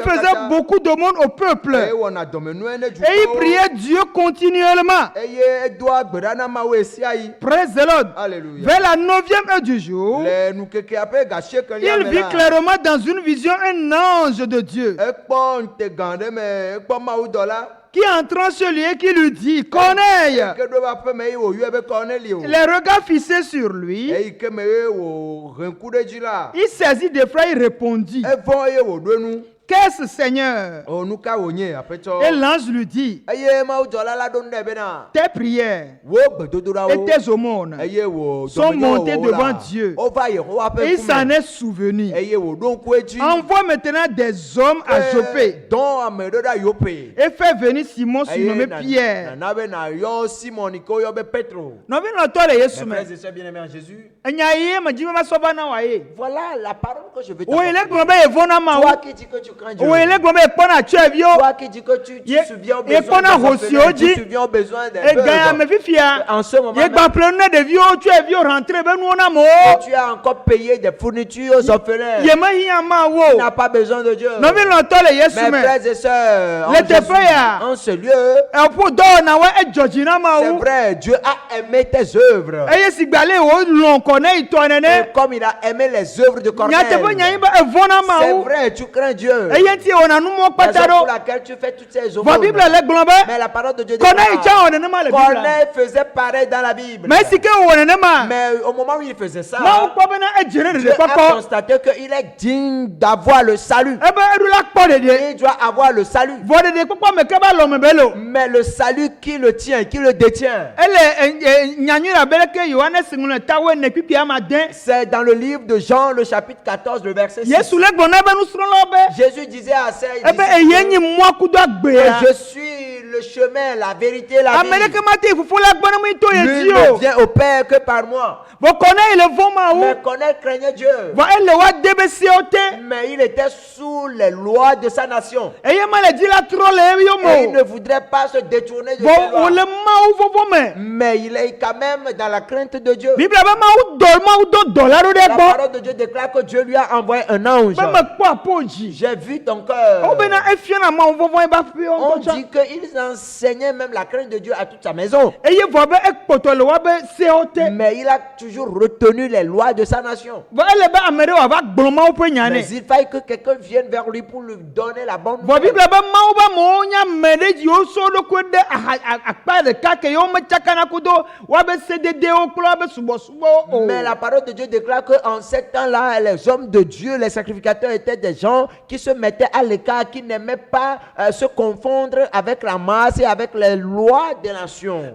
faisait beaucoup d'aumônes au peuple et il priait Dieu continuellement. Praise the Lord. Vers la 9e heure du jour, il vit clairement dans une vision un ange de Dieu qui entrant chez lui et qui lui dit, Corneille. Les regards fixés sur lui, il saisit d'effroi et répondit, qu'est-ce, Seigneur? Et l'ange lui dit, tes prières et tes aumônes sont montées devant Dieu. Et il s'en est souvenu. Envoie maintenant des hommes à Joppé et fais venir Simon surnommé Pierre. Voilà la parole que je veux te Toi qui dis que tu crains Dieu. Toi qui dis que tu te souviens aux besoins des orphelins, tu te souviens aux besoins des veuves. En ce moment même, tu as encore payé des fournitures aux orphelins. Tu n'as pas besoin de Dieu. Mes frères et sœurs, en ce lieu, c'est vrai, Dieu a aimé tes œuvres. Et comme il a aimé les œuvres de Corneille, c'est vrai, tu crains Dieu. Raison pour laquelle tu fais toutes ces aumônes. Mais la parole de Dieu dit Corneille faisait pareil dans la Bible. Mais au moment où il faisait ça, Dieu a constaté qu'il est digne d'avoir le salut. Il doit avoir le salut. Mais le salut qui le tient, qui le détient, c'est dans le livre de Jean, le chapitre 14, le verset 6. Jésus disait à ses disciples, je suis le chemin, la vérité, la vie. Nul ne vient au Père que par moi. Mais Corneille craignait Dieu. Mais il était sous les lois de sa nation. Et il ne voudrait pas se détourner de ses lois. Mais il est quand même dans la crainte de Dieu. La parole de Dieu déclare que Dieu lui a envoyé un ange. J'ai vu ton cœur. On dit qu'il enseignait même la crainte de Dieu à toute sa maison. Mais il a toujours retenu les lois de sa nation. Mais il fallait que quelqu'un vienne vers lui pour lui donner la bonne nouvelle. Mais la parole de Dieu déclare qu'en ces temps-là, les hommes de Dieu, les sacrificateurs étaient des gens qui se mettaient à l'écart, qui n'aimaient pas se confondre avec la masse et avec les lois des nations. La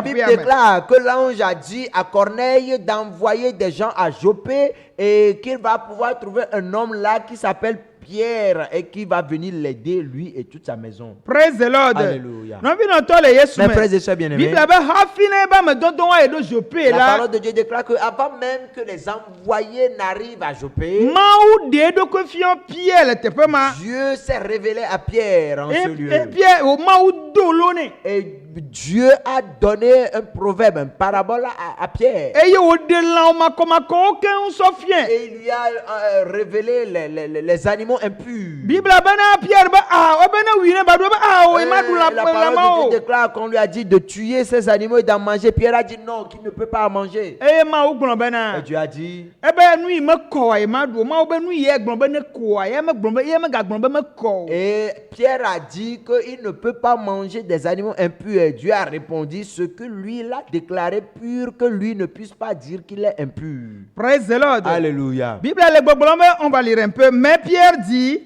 Bible déclare que l'ange a dit à Corneille d'envoyer des gens à Joppé et qu'il va pouvoir trouver un homme là qui s'appelle Pierre et qui va venir l'aider, lui et toute sa maison. Praise the Lord. Alléluia. Non, vi non tole Yesu Mes me. frères et sœurs bien-aimés, Bible ba hafine ba me dondon wa edo Jope la la. parole de Dieu déclare qu'avant même que les envoyés n'arrivent à Joppé, Mau de edo ko fion Pierre le tepe ma. Dieu s'est révélé à Pierre en ce lieu. Et Pierre o mau dolone. Et Dieu a donné un proverbe, une parabole à Pierre. Et yo de la o makomako aucun sofien. Et il lui a révélé les animaux impurs. Bible bana Pierre ba o bana wine ba do ba o e ma du La la parole mao. de Dieu déclare qu'on lui a dit de tuer ces animaux et d'en manger. Pierre a dit non, qu'il ne peut pas en manger. E ma o gbon Et bana. Dieu a dit, E be nu me ko e ma do ma o be nu ye gbon be ne ko ye me gbon be ye me ga gbon be me ko. et Pierre a dit qu'il ne peut pas manger des animaux impurs. Et Dieu a répondu ce que lui il a déclaré pur, que lui ne puisse pas dire qu'il est impur. Praise the Lord. Alléluia. Bible le gbon be on va lire un peu mais Pierre dit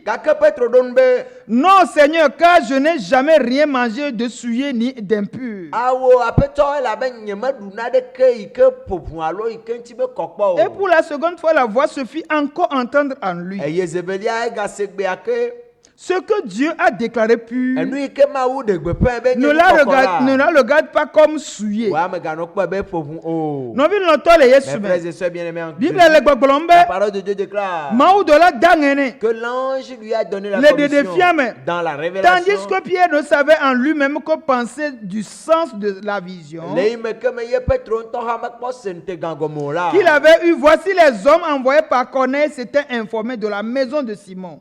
non Seigneur car je n'ai jamais rien mangé de souillé ni d'impur. Et pour la seconde fois, la voix se fit encore entendre en lui. Ce que Dieu a déclaré pur, ne la regarde pas comme souillé. Mes frères et sœurs bien-aimés en Christ, la parole de Dieu déclare que l'ange lui a donné la commission dans la révélation. Tandis que Pierre ne savait en lui-même que penser du sens de la vision qu'il avait eu. Voici les hommes envoyés par Corneille s'étaient informés de la maison de Simon.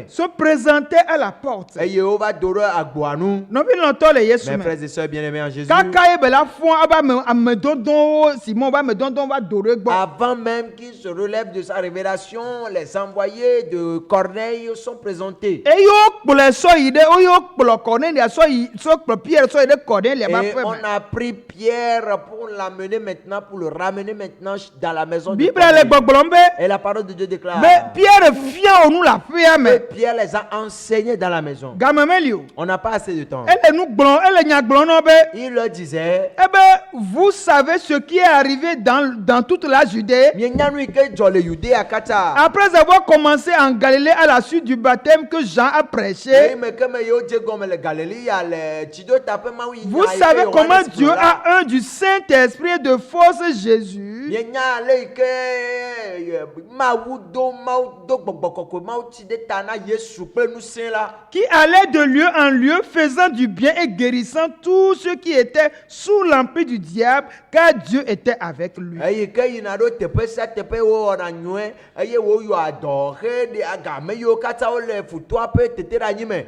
Se présentaient à la porte. Mes frères et sœurs bien-aimés en Jésus, avant même qu'il se relève de sa révélation, les envoyés de Corneille sont présentés. Et on a pris Pierre pour l'amener maintenant, pour le ramener maintenant dans la maison de Corneille. Et la parole de Dieu déclare que Pierre les a enseignés dans la maison. On n'a pas assez de temps. Il leur disait, vous savez ce qui est arrivé dans toute la Judée après avoir commencé en Galilée à la suite du baptême que Jean a prêché. Vous savez comment Dieu a un du Saint-Esprit et de force Jésus qui allait de lieu en lieu faisant du bien et guérissant tous ceux qui étaient sous l'empire du diable car Dieu était avec lui.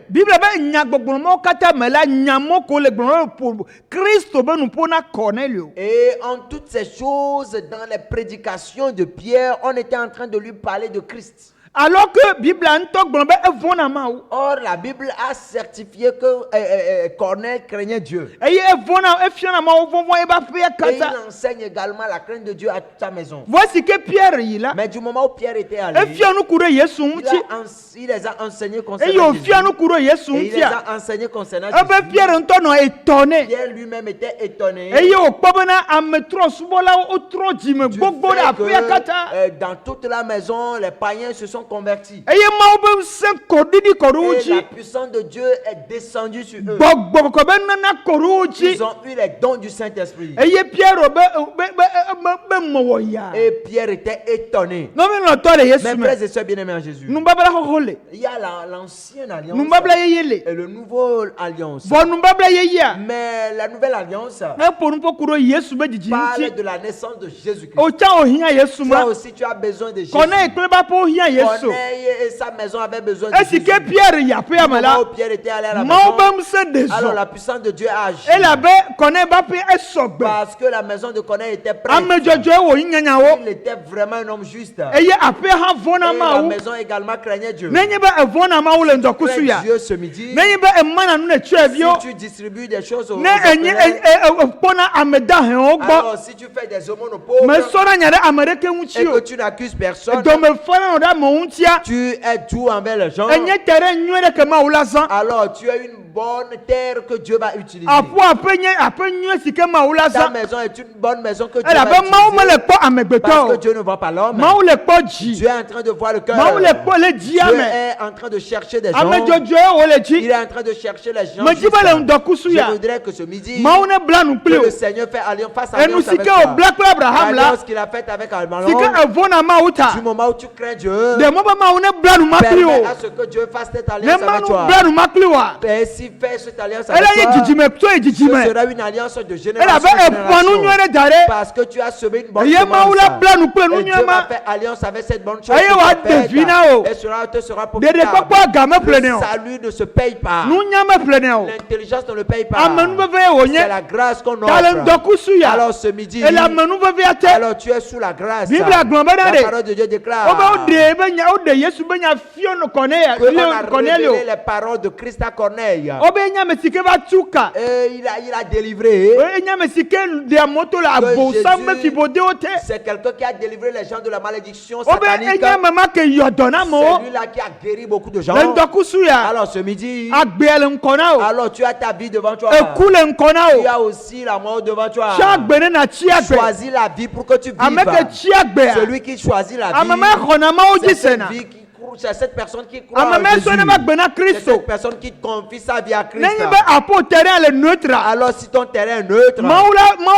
Bible ba nyagbogbomo kata mela nyamo ko le gboro pour Christ be nous pona Cornelio. Et en toutes ces choses, dans les prédications de Pierre, on était en train de lui parler de Christ. Alors que Bible or la Bible a certifié que Corneille craignait Dieu. Et il enseigne également la crainte de Dieu à toute sa maison. Voici que Pierre est là. Mais du moment où Pierre était allé, il les a enseignés concernant Jésus. Et il les a enseignés concernant Jésus. Pierre lui-même était étonné. Dans toute la maison, les païens se sont convertis. Et la puissance de Dieu est descendue sur eux. Ils ont eu les dons du Saint-Esprit. Et Pierre était étonné. Mes frères et sœurs bien-aimés en Jésus, il y a l'ancienne alliance et le nouveau alliance. Mais la nouvelle alliance parle de la naissance de Jésus-Christ. Toi aussi tu as besoin de Jésus. Corneille et sa maison avaient besoin de Jésus. Pierre était allé à la maison, alors la puissance de Dieu a agi. Parce que la maison de Corneille était prête. Il était vraiment un homme juste. Et la maison également craignait Dieu. Dieu ce midi, si tu distribues des choses aux orphelins, alors si tu fais des aumônes aux pauvres et que tu n'accuses personne, tu es doux envers les gens, alors tu as une bonne terre que Dieu va utiliser. Ta maison est une bonne maison que Dieu va mawu me le kpɔ Parce que amegbetɔ Dieu ne voit pas l'homme. mawu le kpɔ dzi Dieu est en train de voir le cœur. mawu le kpɔ le dzia Dieu me est en train de chercher des gens. ame dzɔdzɔe wo le Il dzi est en train de chercher les gens. me dzi be le ŋdɔkusu Je ya voudrais que ce midi, mawu ne bla nu que kpli le o Seigneur fait fasse enu alliance si avec ke o toi. bla kple Abraham la L'alliance qu'il a faite avec Abraham. si ke evona mawu ta Du moment où tu crains Dieu, de mo be mawu ne bla nu ma kpli permets o à ce que Dieu fasse cette ne alliance ma avec nu toi. bla nu ma kpli wa Et s'il fait cette alliance ele avec ye toi, dzidzime to ye ce dzidzime sera une alliance de ele génération abe en eƒã nu nyuie génération. ɖe da ɖe Parce que tu as semé une bonne ye mawu la semence. bla nu kple nu Et Dieu nyuie va ma faire alliance avec cette bonne chose. Eye que tu wa as faite. devi na o. Et cela te sera ɖeɖe profitable. kpɔkpɔ aga me ƒle ne Le o salut ne se paye pas. nunya me ƒle ne o L'intelligence ne le paye pas. amenuveve ye C'est wònye la grâce qu'on ta le offre. ŋdɔkusu ya Alors ce midi, ele amenuvevea te alors tu es sous la grâce. Bible agblɔ be ɖa La ɖe parole de Dieu déclare wobe woɖe be nya woɖe Yesu be nya fio no qu'on a Cornelio révélé les paroles de Christ à Corneille. wobe nya ame si ke va tu ka Et il a délivré. nya ame si ke ɖea moto le abosam be fibodewo te C'est quelqu'un qui a délivré les gens de la malédiction wobe satanique. enya ame ma ke yɔ dɔ na amewo Celui-là qui a guéri beaucoup de gens. le ŋdɔkusu ya Alors ce midi, agbea le ŋkɔ na o alors tu as ta vie devant toi. eku le ŋkɔ na Tu o as aussi la mort devant toi. tsɔ agbe ne na tsi agbe Choisis la vie pour que tu vives. ame ke tsi agbea Celui qui choisit la vie, ame ma xɔna mawo dzi c'est cette sena vie c'est cette personne qui croit ame en ma Jésus. sɔ ne ma gbe na C'est Kristo cette personne qui confie sa vie à Christ. nenye be aƒo terrain le neutre Alors si ton terrain est neutre, mawu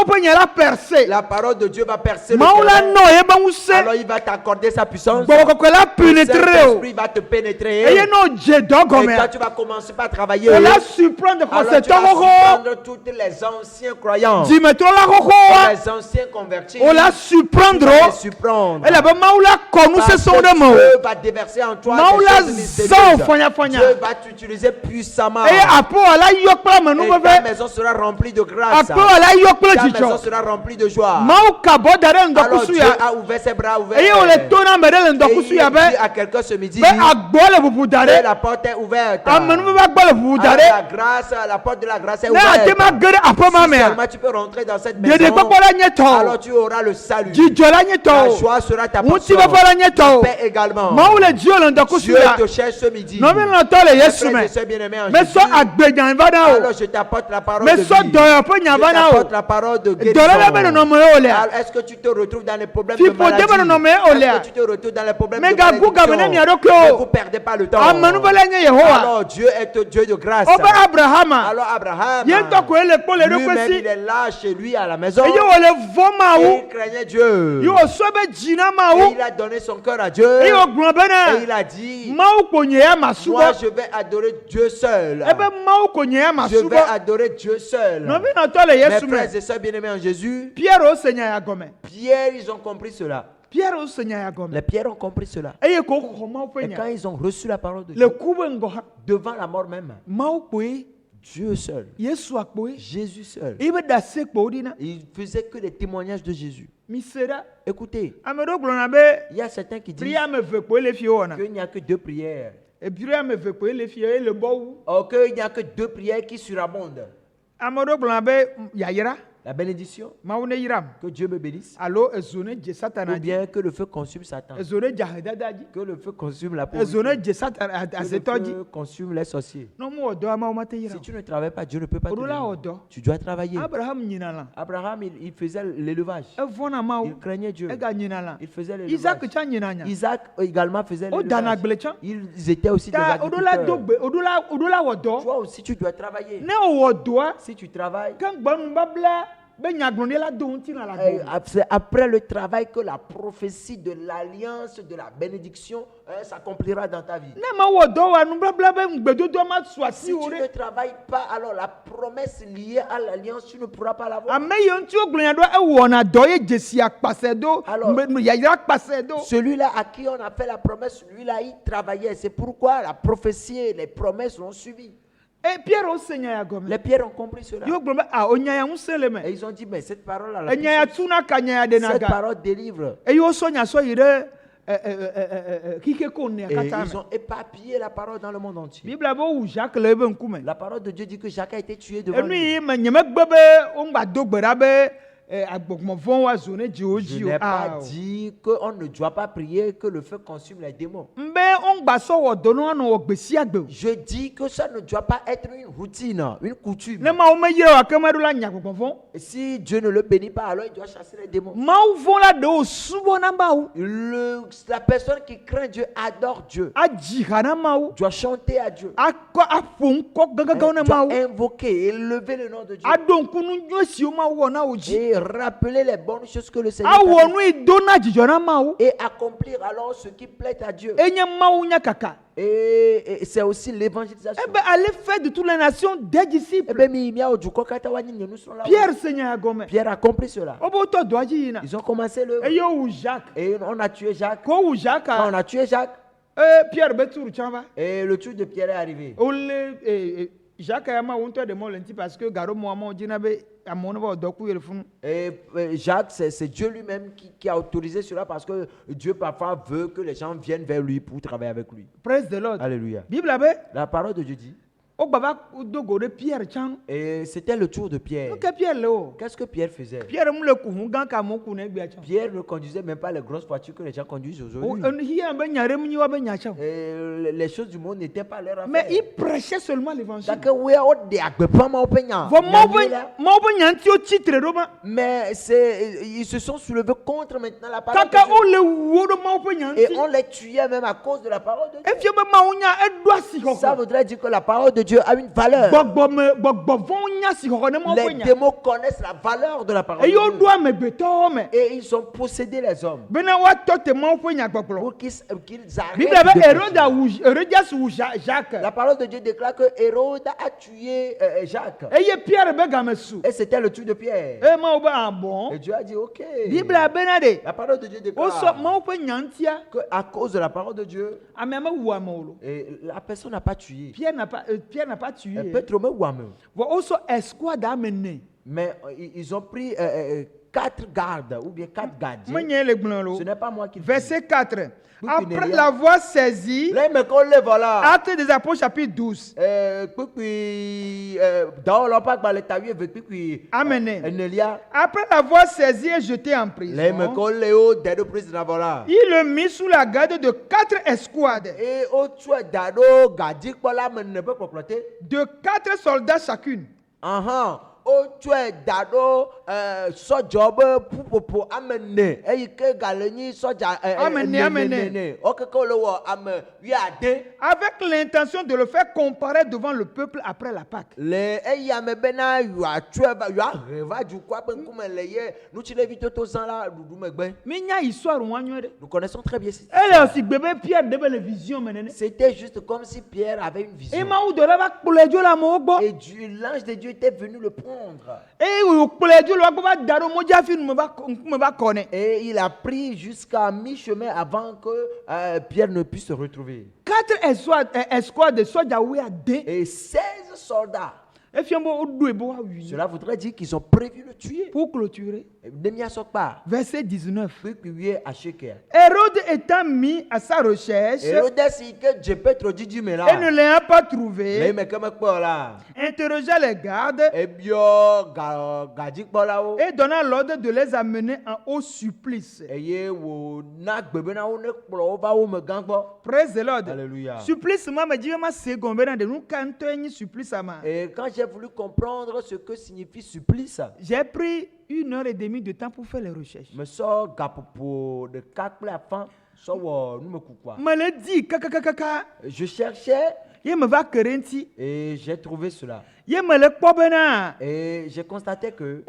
ƒe nya la percer la parole de Dieu va percer le mawu la terrain. nɔ ye be ŋusẽ Alors il va t'accorder sa puissance. gbɔgbɔ kɔkɔe la pénétrer o Saint-Esprit va te pénétrer. eye n'o dze dɔ Et toi gɔmea tu vas commencer par travailler. o la surprendre Alors xɔsetɔ tu vas xoxo surprendre tous les anciens croyants. dzimetɔ la xoxo wa Les anciens convertis. o la Tu surprendre vas o les surprendre. elabe mawu la kɔ Parce nusesẽwo que ɖe me o Dieu va déverser en toi mawu des la choses mystérieuses. zã o fanyafanya Dieu va t'utiliser puissamment. eye aƒo la yɔ kple Et ta amenuveve maison sera remplie de grâce. aƒo la yɔ kple Ta maison dzidzɔ sera remplie de joie. mawu ka bɔ da ɖe Alors ŋdɔkusu Dieu ya a ouvert ses bras ouverts. eye wòle to na ame ɖe le Et ŋdɔkusu il ya dit be à quelqu'un ce midi, be agbɔ le ʋuʋu da et ɖe la porte est ouverte. amenuveve agbɔ le ʋuʋu da Alors, ɖe la grâce, la porte de la grâce est ne ouverte. ate ma ge ɖe aƒe ma Si mea seulement tu peux rentrer dans cette maison, ɖeɖe kpɔkpɔ la nye tɔ alors tu auras le salut. dzidzɔ la nye La tɔ o joie sera ta portion. ŋutifafa la nye tɔ o Paix également. mawu le dziwo le ŋdɔkusu Dieu ya te cherche ce midi. nɔvi lɔtɔ le Yesu Frères me et sœurs bien-aimés en mesɔ Jésus. agbenya va na o Alors je t'apporte la parole de mesɔ vie. dɔyɔ ƒe nya Je va na o t'apporte la parole de guérison. dɔlele be nɔnɔme ye o lea Alors, est-ce que tu te retrouves dans les problèmes Fi de maladie? ƒode be nɔnɔme ye o lea Est-ce que tu te retrouves dans les problèmes de megagu game ne mia malédiction? ɖokui Ne o vous perdez pas le temps. amenuvele nye Yehowa Alors Dieu est un Dieu de grâce. wobe Abrahama Alors Abraham, ye ŋutɔ koe le kpɔ le lui-même ɖokui il si est là chez lui à la maison. eye wòle vɔ Et mawu il craignait Dieu. ye wòsɔ be dzi na Et mawu il a donné son cœur à Dieu. eye wògblɔ Et il bena a dit, mawu ko nye ya moi masubɔ je vais adorer Dieu seul. ebe mawu ko nye ya Je vais masubɔ adorer Dieu seul. nɔvi nɔtɔ le Mes Yesu me frères et sœurs bien-aimés en Jésus, Pierre o se nya ya gɔme Pierre, ils ont compris cela. Pierre o se nya ya gɔme Les pierres ont compris cela. eye ko xɔ mawu ƒe Et quand nya ils ont reçu la parole de le Dieu, ku be ŋgɔ hã devant la mort même, mawu kpoe Dieu seul, Yesua kpoe Jésus seul, eye be ɖase kpowo ɖi na il faisait que des témoignages de Jésus. mi se ɖa Écoutez, ame ɖewo gblɔna be il y a certains qui disent pri ame eve kpoe le fie wɔna qu'il n'y a que 2 prières. ebiri ame eve kpoe le fie eye le bɔ wu Or qu'il n'y a que 2 prières qui surabondent. ame ɖewo gblɔna be yayra La bénédiction, mawu ne yram que Dieu me bénisse, alo ezo ne dze satana ou dzi bien que le feu consume Satan, ezo ne dze ahedada dzi que le feu consume la ezo ne pauvreté, dze satana que azetɔ le dzi feu consume les sorciers. ne wo wɔ dɔ amawo mate Si yram tu ne travailles pas, Dieu ne peut pas te oɖo la wɔ bénir. dɔ Tu dois travailler. Abraham nyina la Abraham, il faisait l'élevage. evɔna Il mawu craignait Dieu. ega nyina la Il faisait Isaac l'élevage. tsa nyina nya Isaac également faisait o dana l'élevage. agble tsã Ils étaient aussi des ta oɖo la do agriculteurs. gbe oɖo la wɔ dɔ Toi aussi, tu dois travailler. ne o wɔ dɔa Si tu travailles, ke gbɔnu babla be nyagblɔɖi la do ŋuti na la do c'est après le travail que la prophétie de l'alliance, de la bénédiction s'accomplira dans ta vie. ne ma wɔ dɔ wa nubabla be ŋgbedodoa ma su asi Si o tu ɖe ne travailles pas, alors la promesse liée à l'alliance, tu ne pourras pas l'avoir. ame yiwo ŋuti wo gblɔnya ɖo ewɔna dɔ ye dzesi akpasɛ do Alors, yayra akpasɛ do Celui-là à qui on a fait la promesse, lui-là, il travaillait. C'est pourquoi la prophétie et les promesses l'ont suivi. e Pierre o se nya ya gɔme Les pierres ont compris cela. yewo gblɔ be o nya ya ŋusẽ le Et me ils ont dit, mais cette parole-là, la enya ya puissance, tuna ka nya ya ɖena cette ga parole délivre. eye wosɔ nya sɔ yi ɖe kike ko nea Et katã ils me ont éparpillé la parole dans le monde entier. biblia be wowu Jacques le ebe ŋkume La parole de Dieu dit que Jacques a été tué devant enu lui. yi me nye megbe be wo ŋgba do gbe ɖa be agbɔgbɔvɔn wa zo ne dziwo Je dzi o. n'ai pas dit qu'on ne doit pas prier que le feu consume les démons. Mbe ɔngbasɔ wɔ dɔnɔ anɔ wɔ gbesi agbe o. Je dis que ça ne doit pas être une routine, une coutume. Ne mawo me yira wa kema ɖo la nya gbɔgbɔvɔn. Et si Dieu ne le bénit pas, alors il doit chasser les démons. Mawu vɔn la de o subɔ na mawu. La personne qui craint Dieu adore Dieu. Adzi ha na mawu. Doit chanter à Dieu. Akɔ aƒo ŋkɔ gãgãgãwo na Doit mawu. invoquer, élever le nom de Dieu. Aɖo ŋku nu nyɔ siwo mawu wɔ na wo dzi. Et rappeler les bonnes choses que le Seigneur Awɔ a nu fait. yi do na dzidzɔ na mawu. Et accomplir alors ce qui plaît à Dieu. Enye mawu nya kaka. Et c'est aussi l'évangélisation. Ebe allez faire de toutes les nations des disciples. Eh bien, Pierre Seigneur a gommé. Pierre a compris cela. Obo to doit yina. Ils ont commencé le. Et yo ou Jacques. Et on a tué Jacques. Ko ou Jacques. Quand on a tué Jacques. Pierre beturu chamba. Et le truc de Pierre est arrivé. Ole Jacques a ma unto de mon lenti parce que garo mo amo dina be amono ba doku yele fun. Et Jacques, c'est Dieu lui-même qui a autorisé cela parce que Dieu parfois veut que les gens viennent vers lui pour travailler avec lui. Praise the Lord. Alléluia. Bible abe. La parole de Dieu dit. O baba dogo de Pierre chan. Et c'était le tour de Pierre. OK Pierre le. Qu'est-ce que Pierre faisait? Pierre mu le ku gan ka mo ku ne gbe chan. Pierre ne conduisait même pas les grosses voitures que les gens conduisent aujourd'hui. O hiya be nyare mu wa be nya chan. Et les choses du monde n'étaient pas leur affaire. Mais il prêchait seulement l'évangile. Mais ils se sont soulevés contre maintenant la parole de Dieu. Et on les tuait même à cause de la parole de Dieu. Ça voudrait dire que la parole de Dieu a une valeur. Les démons connaissent la valeur de la parole de Dieu. Et ils ont possédé les hommes pour qu'ils arrêtent. La parole de Dieu déclare que Hérode a tué Jacques. Et c'était le truc de Pierre. Et Dieu a dit ok. La parole de Dieu déclare qu'à cause de la parole de Dieu, et la personne n'a pas tué. Pierre n'a pas tué. Mais ils ont pris 4 gardes ou bien 4 gardiens. Ce n'est pas moi qui le dis. Verset 4. Après l'avoir saisi, Actes des Apôtres chapitre 12. Amené. Après l'avoir saisi et jeté en prison, il le mit sous la garde de 4 escouades, de 4 soldats chacune. Avec l'intention de le faire comparaître devant le peuple après la Pâque. Nous connaissons très bien ça. C'était juste comme si Pierre avait une vision. Et l'ange de Dieu était venu le prendre. Et il a pris jusqu'à mi-chemin avant que Pierre ne puisse se retrouver. 4 escouades de soldats et 16 soldats. Cela voudrait dire qu'ils ont prévu le tuer. Pour clôturer. Verset 19. Hérode étant mis à sa recherche et ne l'ayant pas trouvé, interrogea les gardes et donna l'ordre de les amener en haut supplice. Praise the Lord. Alléluia. Supplice, et quand j'ai voulu comprendre ce que signifie supplice, j'ai pris 1h30 de temps pour faire les recherches. Je cherchais et j'ai trouvé cela. Et j'ai constaté que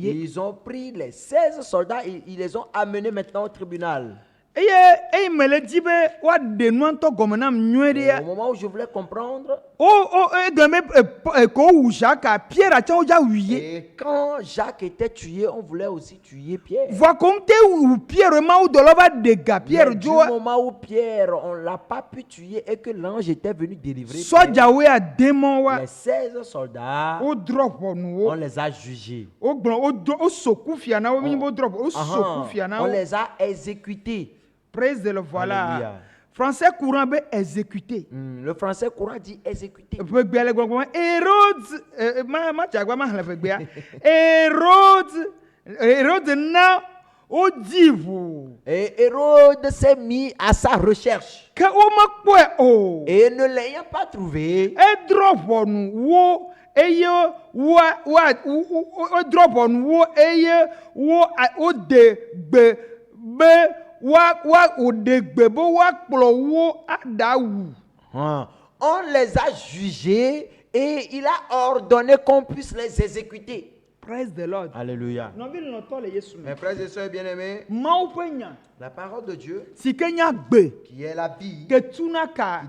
ils ont pris les 16 soldats et ils les ont amenés maintenant au tribunal. Au moment où je voulais comprendre, et quand Jacques était tué, on voulait aussi tuer Pierre. Mais du moment où Pierre, on ne l'a pas pu tuer et que l'ange était venu délivrer Pierre, les 16 soldats, on les a jugés. On les a exécutés. Praise the Lord. Voilà. Français courant be exécuter. Le français courant dit exécuter. Hérode na odivo. Et Hérode s'est mis à sa recherche. Que o makwe o. Et ne l'ayant pas trouvé, E drop on wo eye wa drop on wo eye wo o de gbe be wa o de gbe bo wa kplo wo adawu. on les a jugés et il a ordonné qu'on puisse les exécuter. Praise the Lord. Alléluia. Mes frères et sœurs bien-aimés, la parole de Dieu, qui est la vie, qui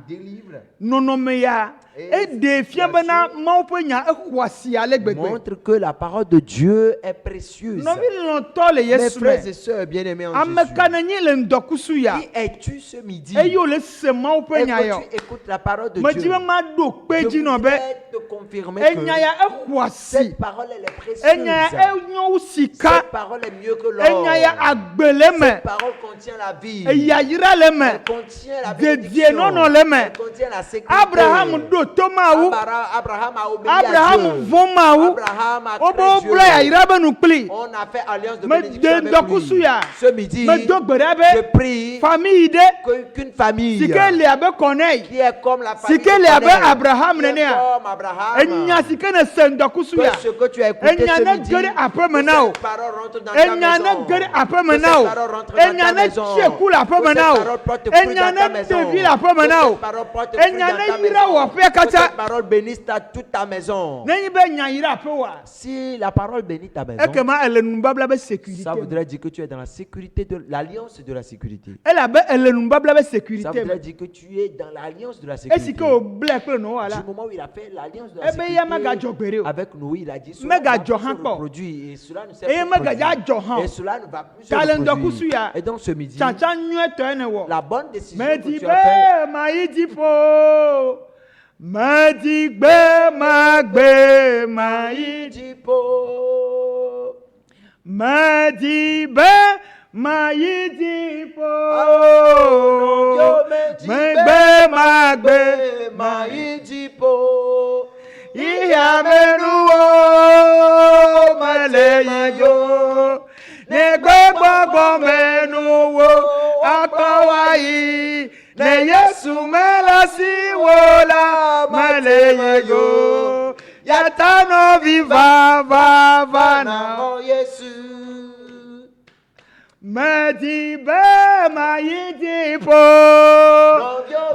délivre, montre que la parole de Dieu est précieuse. Mes frères et sœurs bien-aimés en Jésus, qui es-tu ce midi? Et que tu écoutes la parole de Dieu, je voudrais te confirmer que cette parole elle est précieuse. Cette parole est mieux que l'or. Cette parole contient la vie. Elle contient la bénédiction. Elle contient la sécurité. Abraham a obéi à Dieu. Abraham a cru Dieu. On a fait alliance de bénédiction avec lui. Ce midi, je prie qu'une famille qui est comme la famille de Abraham, que ce que tu as écouté ce midi, que cette parole rentre dans ta maison, que cette parole rentre dans ta maison, que cette parole porte fruit dans ta maison, que cette parole porte fruit dans ta maison, que cette parole bénisse toute ta maison. Si la parole bénit ta maison, ça voudrait dire que tu es dans la sécurité de l'alliance de la sécurité. Ça voudrait dire que tu es dans l'alliance de la sécurité. Du moment où il a fait l'alliance de la sécurité avec nous, il a dit cela va plus se reproduire et cela ne s'est pas produit. Et cela ne va plus se reproduire. Et donc ce midi, la bonne décision que tu as faite, Yatano viva vana Medibe mayidipo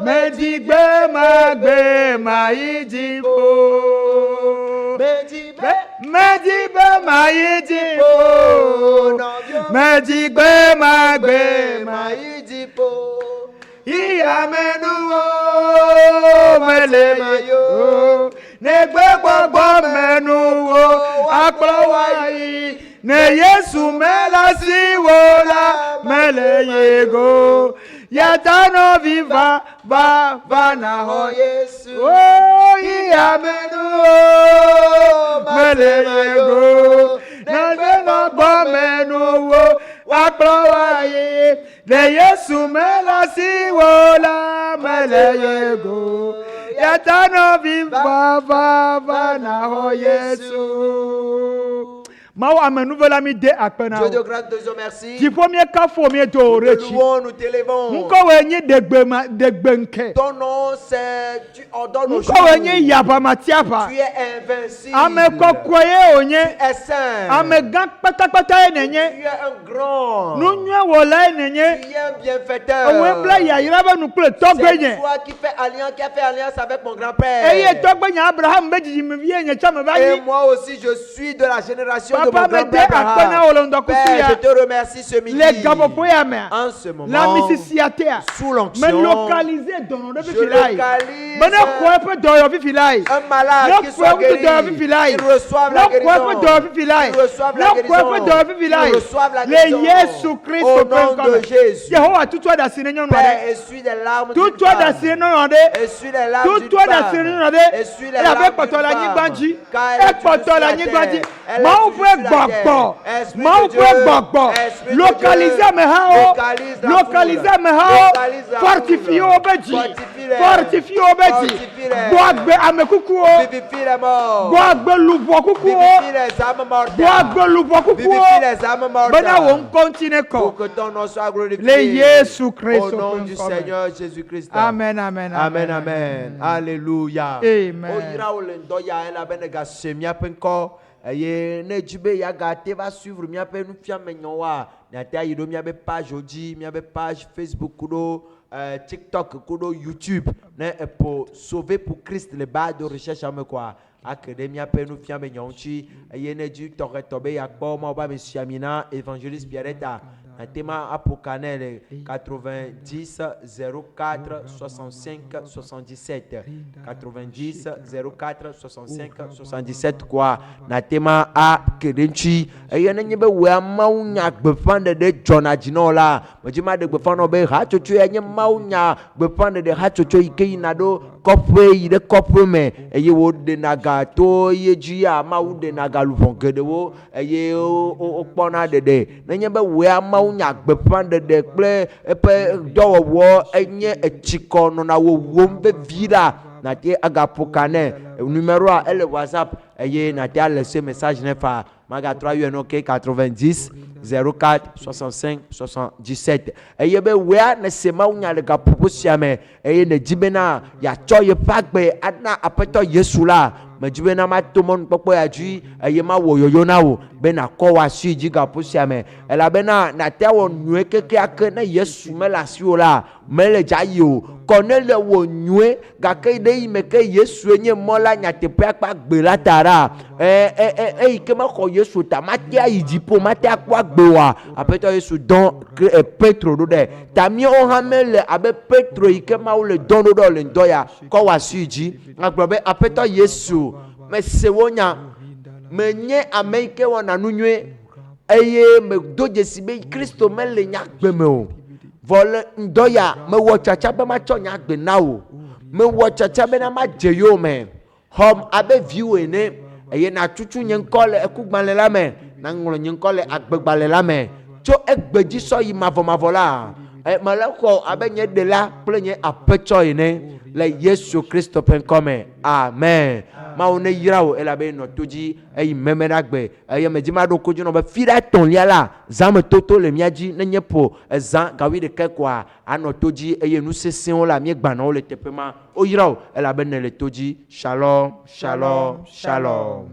Medibe magbe mayidipo Medibe mayidipo Medibe magbe mayidipo Iyamenuwo meleyo Negbe gbogbo menuwo akplowayi Ne Yesu melasi wola meleyego Yatano viva vana ho Yesu Oh iyamenuwo meleyego Negbe gbogbo menuwo akplowayi Ne Yesu melasi wola meleyego Yatano viva vana ho Yesu Mawa amenuvela mi de akpena. Dieu de grâce, te merci. Di premier kafo mi de orechi. Nous t'élevons. Nko wenye degbenke. Ton nom c'est tu ordonnes aux choses. Nko wenye yaba matiapa. Tu es invincible. Ame kokoye onye. Tu es saint. Ame gan patakpata enenye. Tu es un grand. Nunye wola enenye. Tu es un bienfaiteur. Owebla ya iraba nukule togbenye. C'est toi qui a fait alliance avec mon grand-père. Eye togbenye Abraham beji mvie nye chama bani. Et moi aussi je suis de la génération de mon Papa grand-père Abraham. Père, je te remercie ce midi. En ce moment, sous l'onction, je localise un malade qui soit guéri. Il reçoive la guérison. Il reçoive la guérison. Il reçoive la guérison. Au nom de Jésus. Père, essuie les larmes d'une femme. Essuie les larmes d'une femme. Essuie les larmes d'une femme. Car elle est une Mawu ƒe gbɔgbɔ, Mawu ƒe gbɔgbɔ, localiser amehawo, localiser amehawo, fortifie wobe dzi, fortifie wobe dzi, gbɔ agbe ame kukuwo, gbɔ agbe luʋɔ kukuwo, gbɔ agbe luʋɔ kukuwo, bena wo ŋkɔ ŋuti ne kɔ, le Yesu Kristo au nom ƒe du ŋkɔ me. Seigneur Jésus-Christ. Amen, amen, Amen, amen. Alléluia. Amen. O yira wo le ŋdɔ ya ela be ne gase míaƒe ŋkɔ eye ne dzi be yeagate va suivre míaƒe nufiamenyawoa, miate ayi ɖo míaƒe page dzi, míaƒe page Facebook ɖo, TikTok kuɖo YouTube ne epo Sauvé pour Christ le bar de recherche ame koa ake ɖe míaƒe nufiamenyawo ŋuti eye ne dzi tɔxetɔ be yeakpɔ mawo be amesiamina évangéliste Pierretta. Un thème à Canel 90 04 65 77 90 04 65 77 quoi na thème à Kedenchi et y en a une be we maunya gbefande de John Adinola mais je m'a de gbefando be ha chocho y maunya gbefande de ha chocho ike inado kopwe ide kopwe me eye wo de naga to ye jia mau de naga luvon gedewo eye o kpona dede nenye be we nya gbefande de kple epe dɔwɔwɔ enye etsikɔ nɔna wo wom vevi ɖa nate agapokane numéro a ele WhatsApp eye nate a laisser message ne fa magatrɔ ayɔ no ke 90 04 65 77 eye be wea ne se ma nya le gapopo sia me eye ne dzi bena yatsɔ yeƒe agbe ana aƒetɔ Yesu la me dzi bena ma to mɔnu kpɔkpɔ ya dzi eye ma wɔ yoyo na wo bena kɔ wa si dzi gapo sia me elabena nate wɔ nyuie kekeake ne Yesu me le asi o la mele dza yi o kɔ ne le wɔ nyuie gake ɖe yi me ke Yesu nye mɔ la nyateƒe akpa gbe la ta ɖa eyi ke me xɔ Yesu ta mate ayi dziƒo mate akpɔ agbe wa aƒetɔ Yesu dɔn Petro ɖo ɖe ta míawo hã mele abe Petro yi ke Mawu le dɔn ɖo ɖe le ŋdɔ ya kɔ wa si dzi agblɔ be aƒetɔ Yesu me se wo nya me nye ame yi ke wɔna nu nyuie eye me do dzesi be Kristo mele nyagbe me o vɔ le ŋdɔ ya me wɔ tsatsa be ma tsɔ nyagbe na wo me wɔ tsatsa be na ma dze yo me xɔm abe viwo ene eye na tutu nye ŋkɔ le ekugbalẽ la me na ŋlɔ nye ŋkɔ le agbegbalẽ la me tso egbe dzi sɔ yi mavɔmavɔ la me le xɔ abe nye ɖela kple nye aƒetɔ ene le Yesu Kristo ƒe ŋkɔ me amen. Mawu ne yra wo elabe nɔ to dzi eyi meme ɖa gbe eye me dzi ma ɖo kodzi nɔ be fi ɖe etɔ̃lia la zãme toto le mía dzi ne nye po ezã gawi ɖeke koa anɔ to dzi eye nu sesẽwo la míegbanɔwo le teƒe ma wo yra wo elabe ne le to dzi. Shalom, shalom, shalom.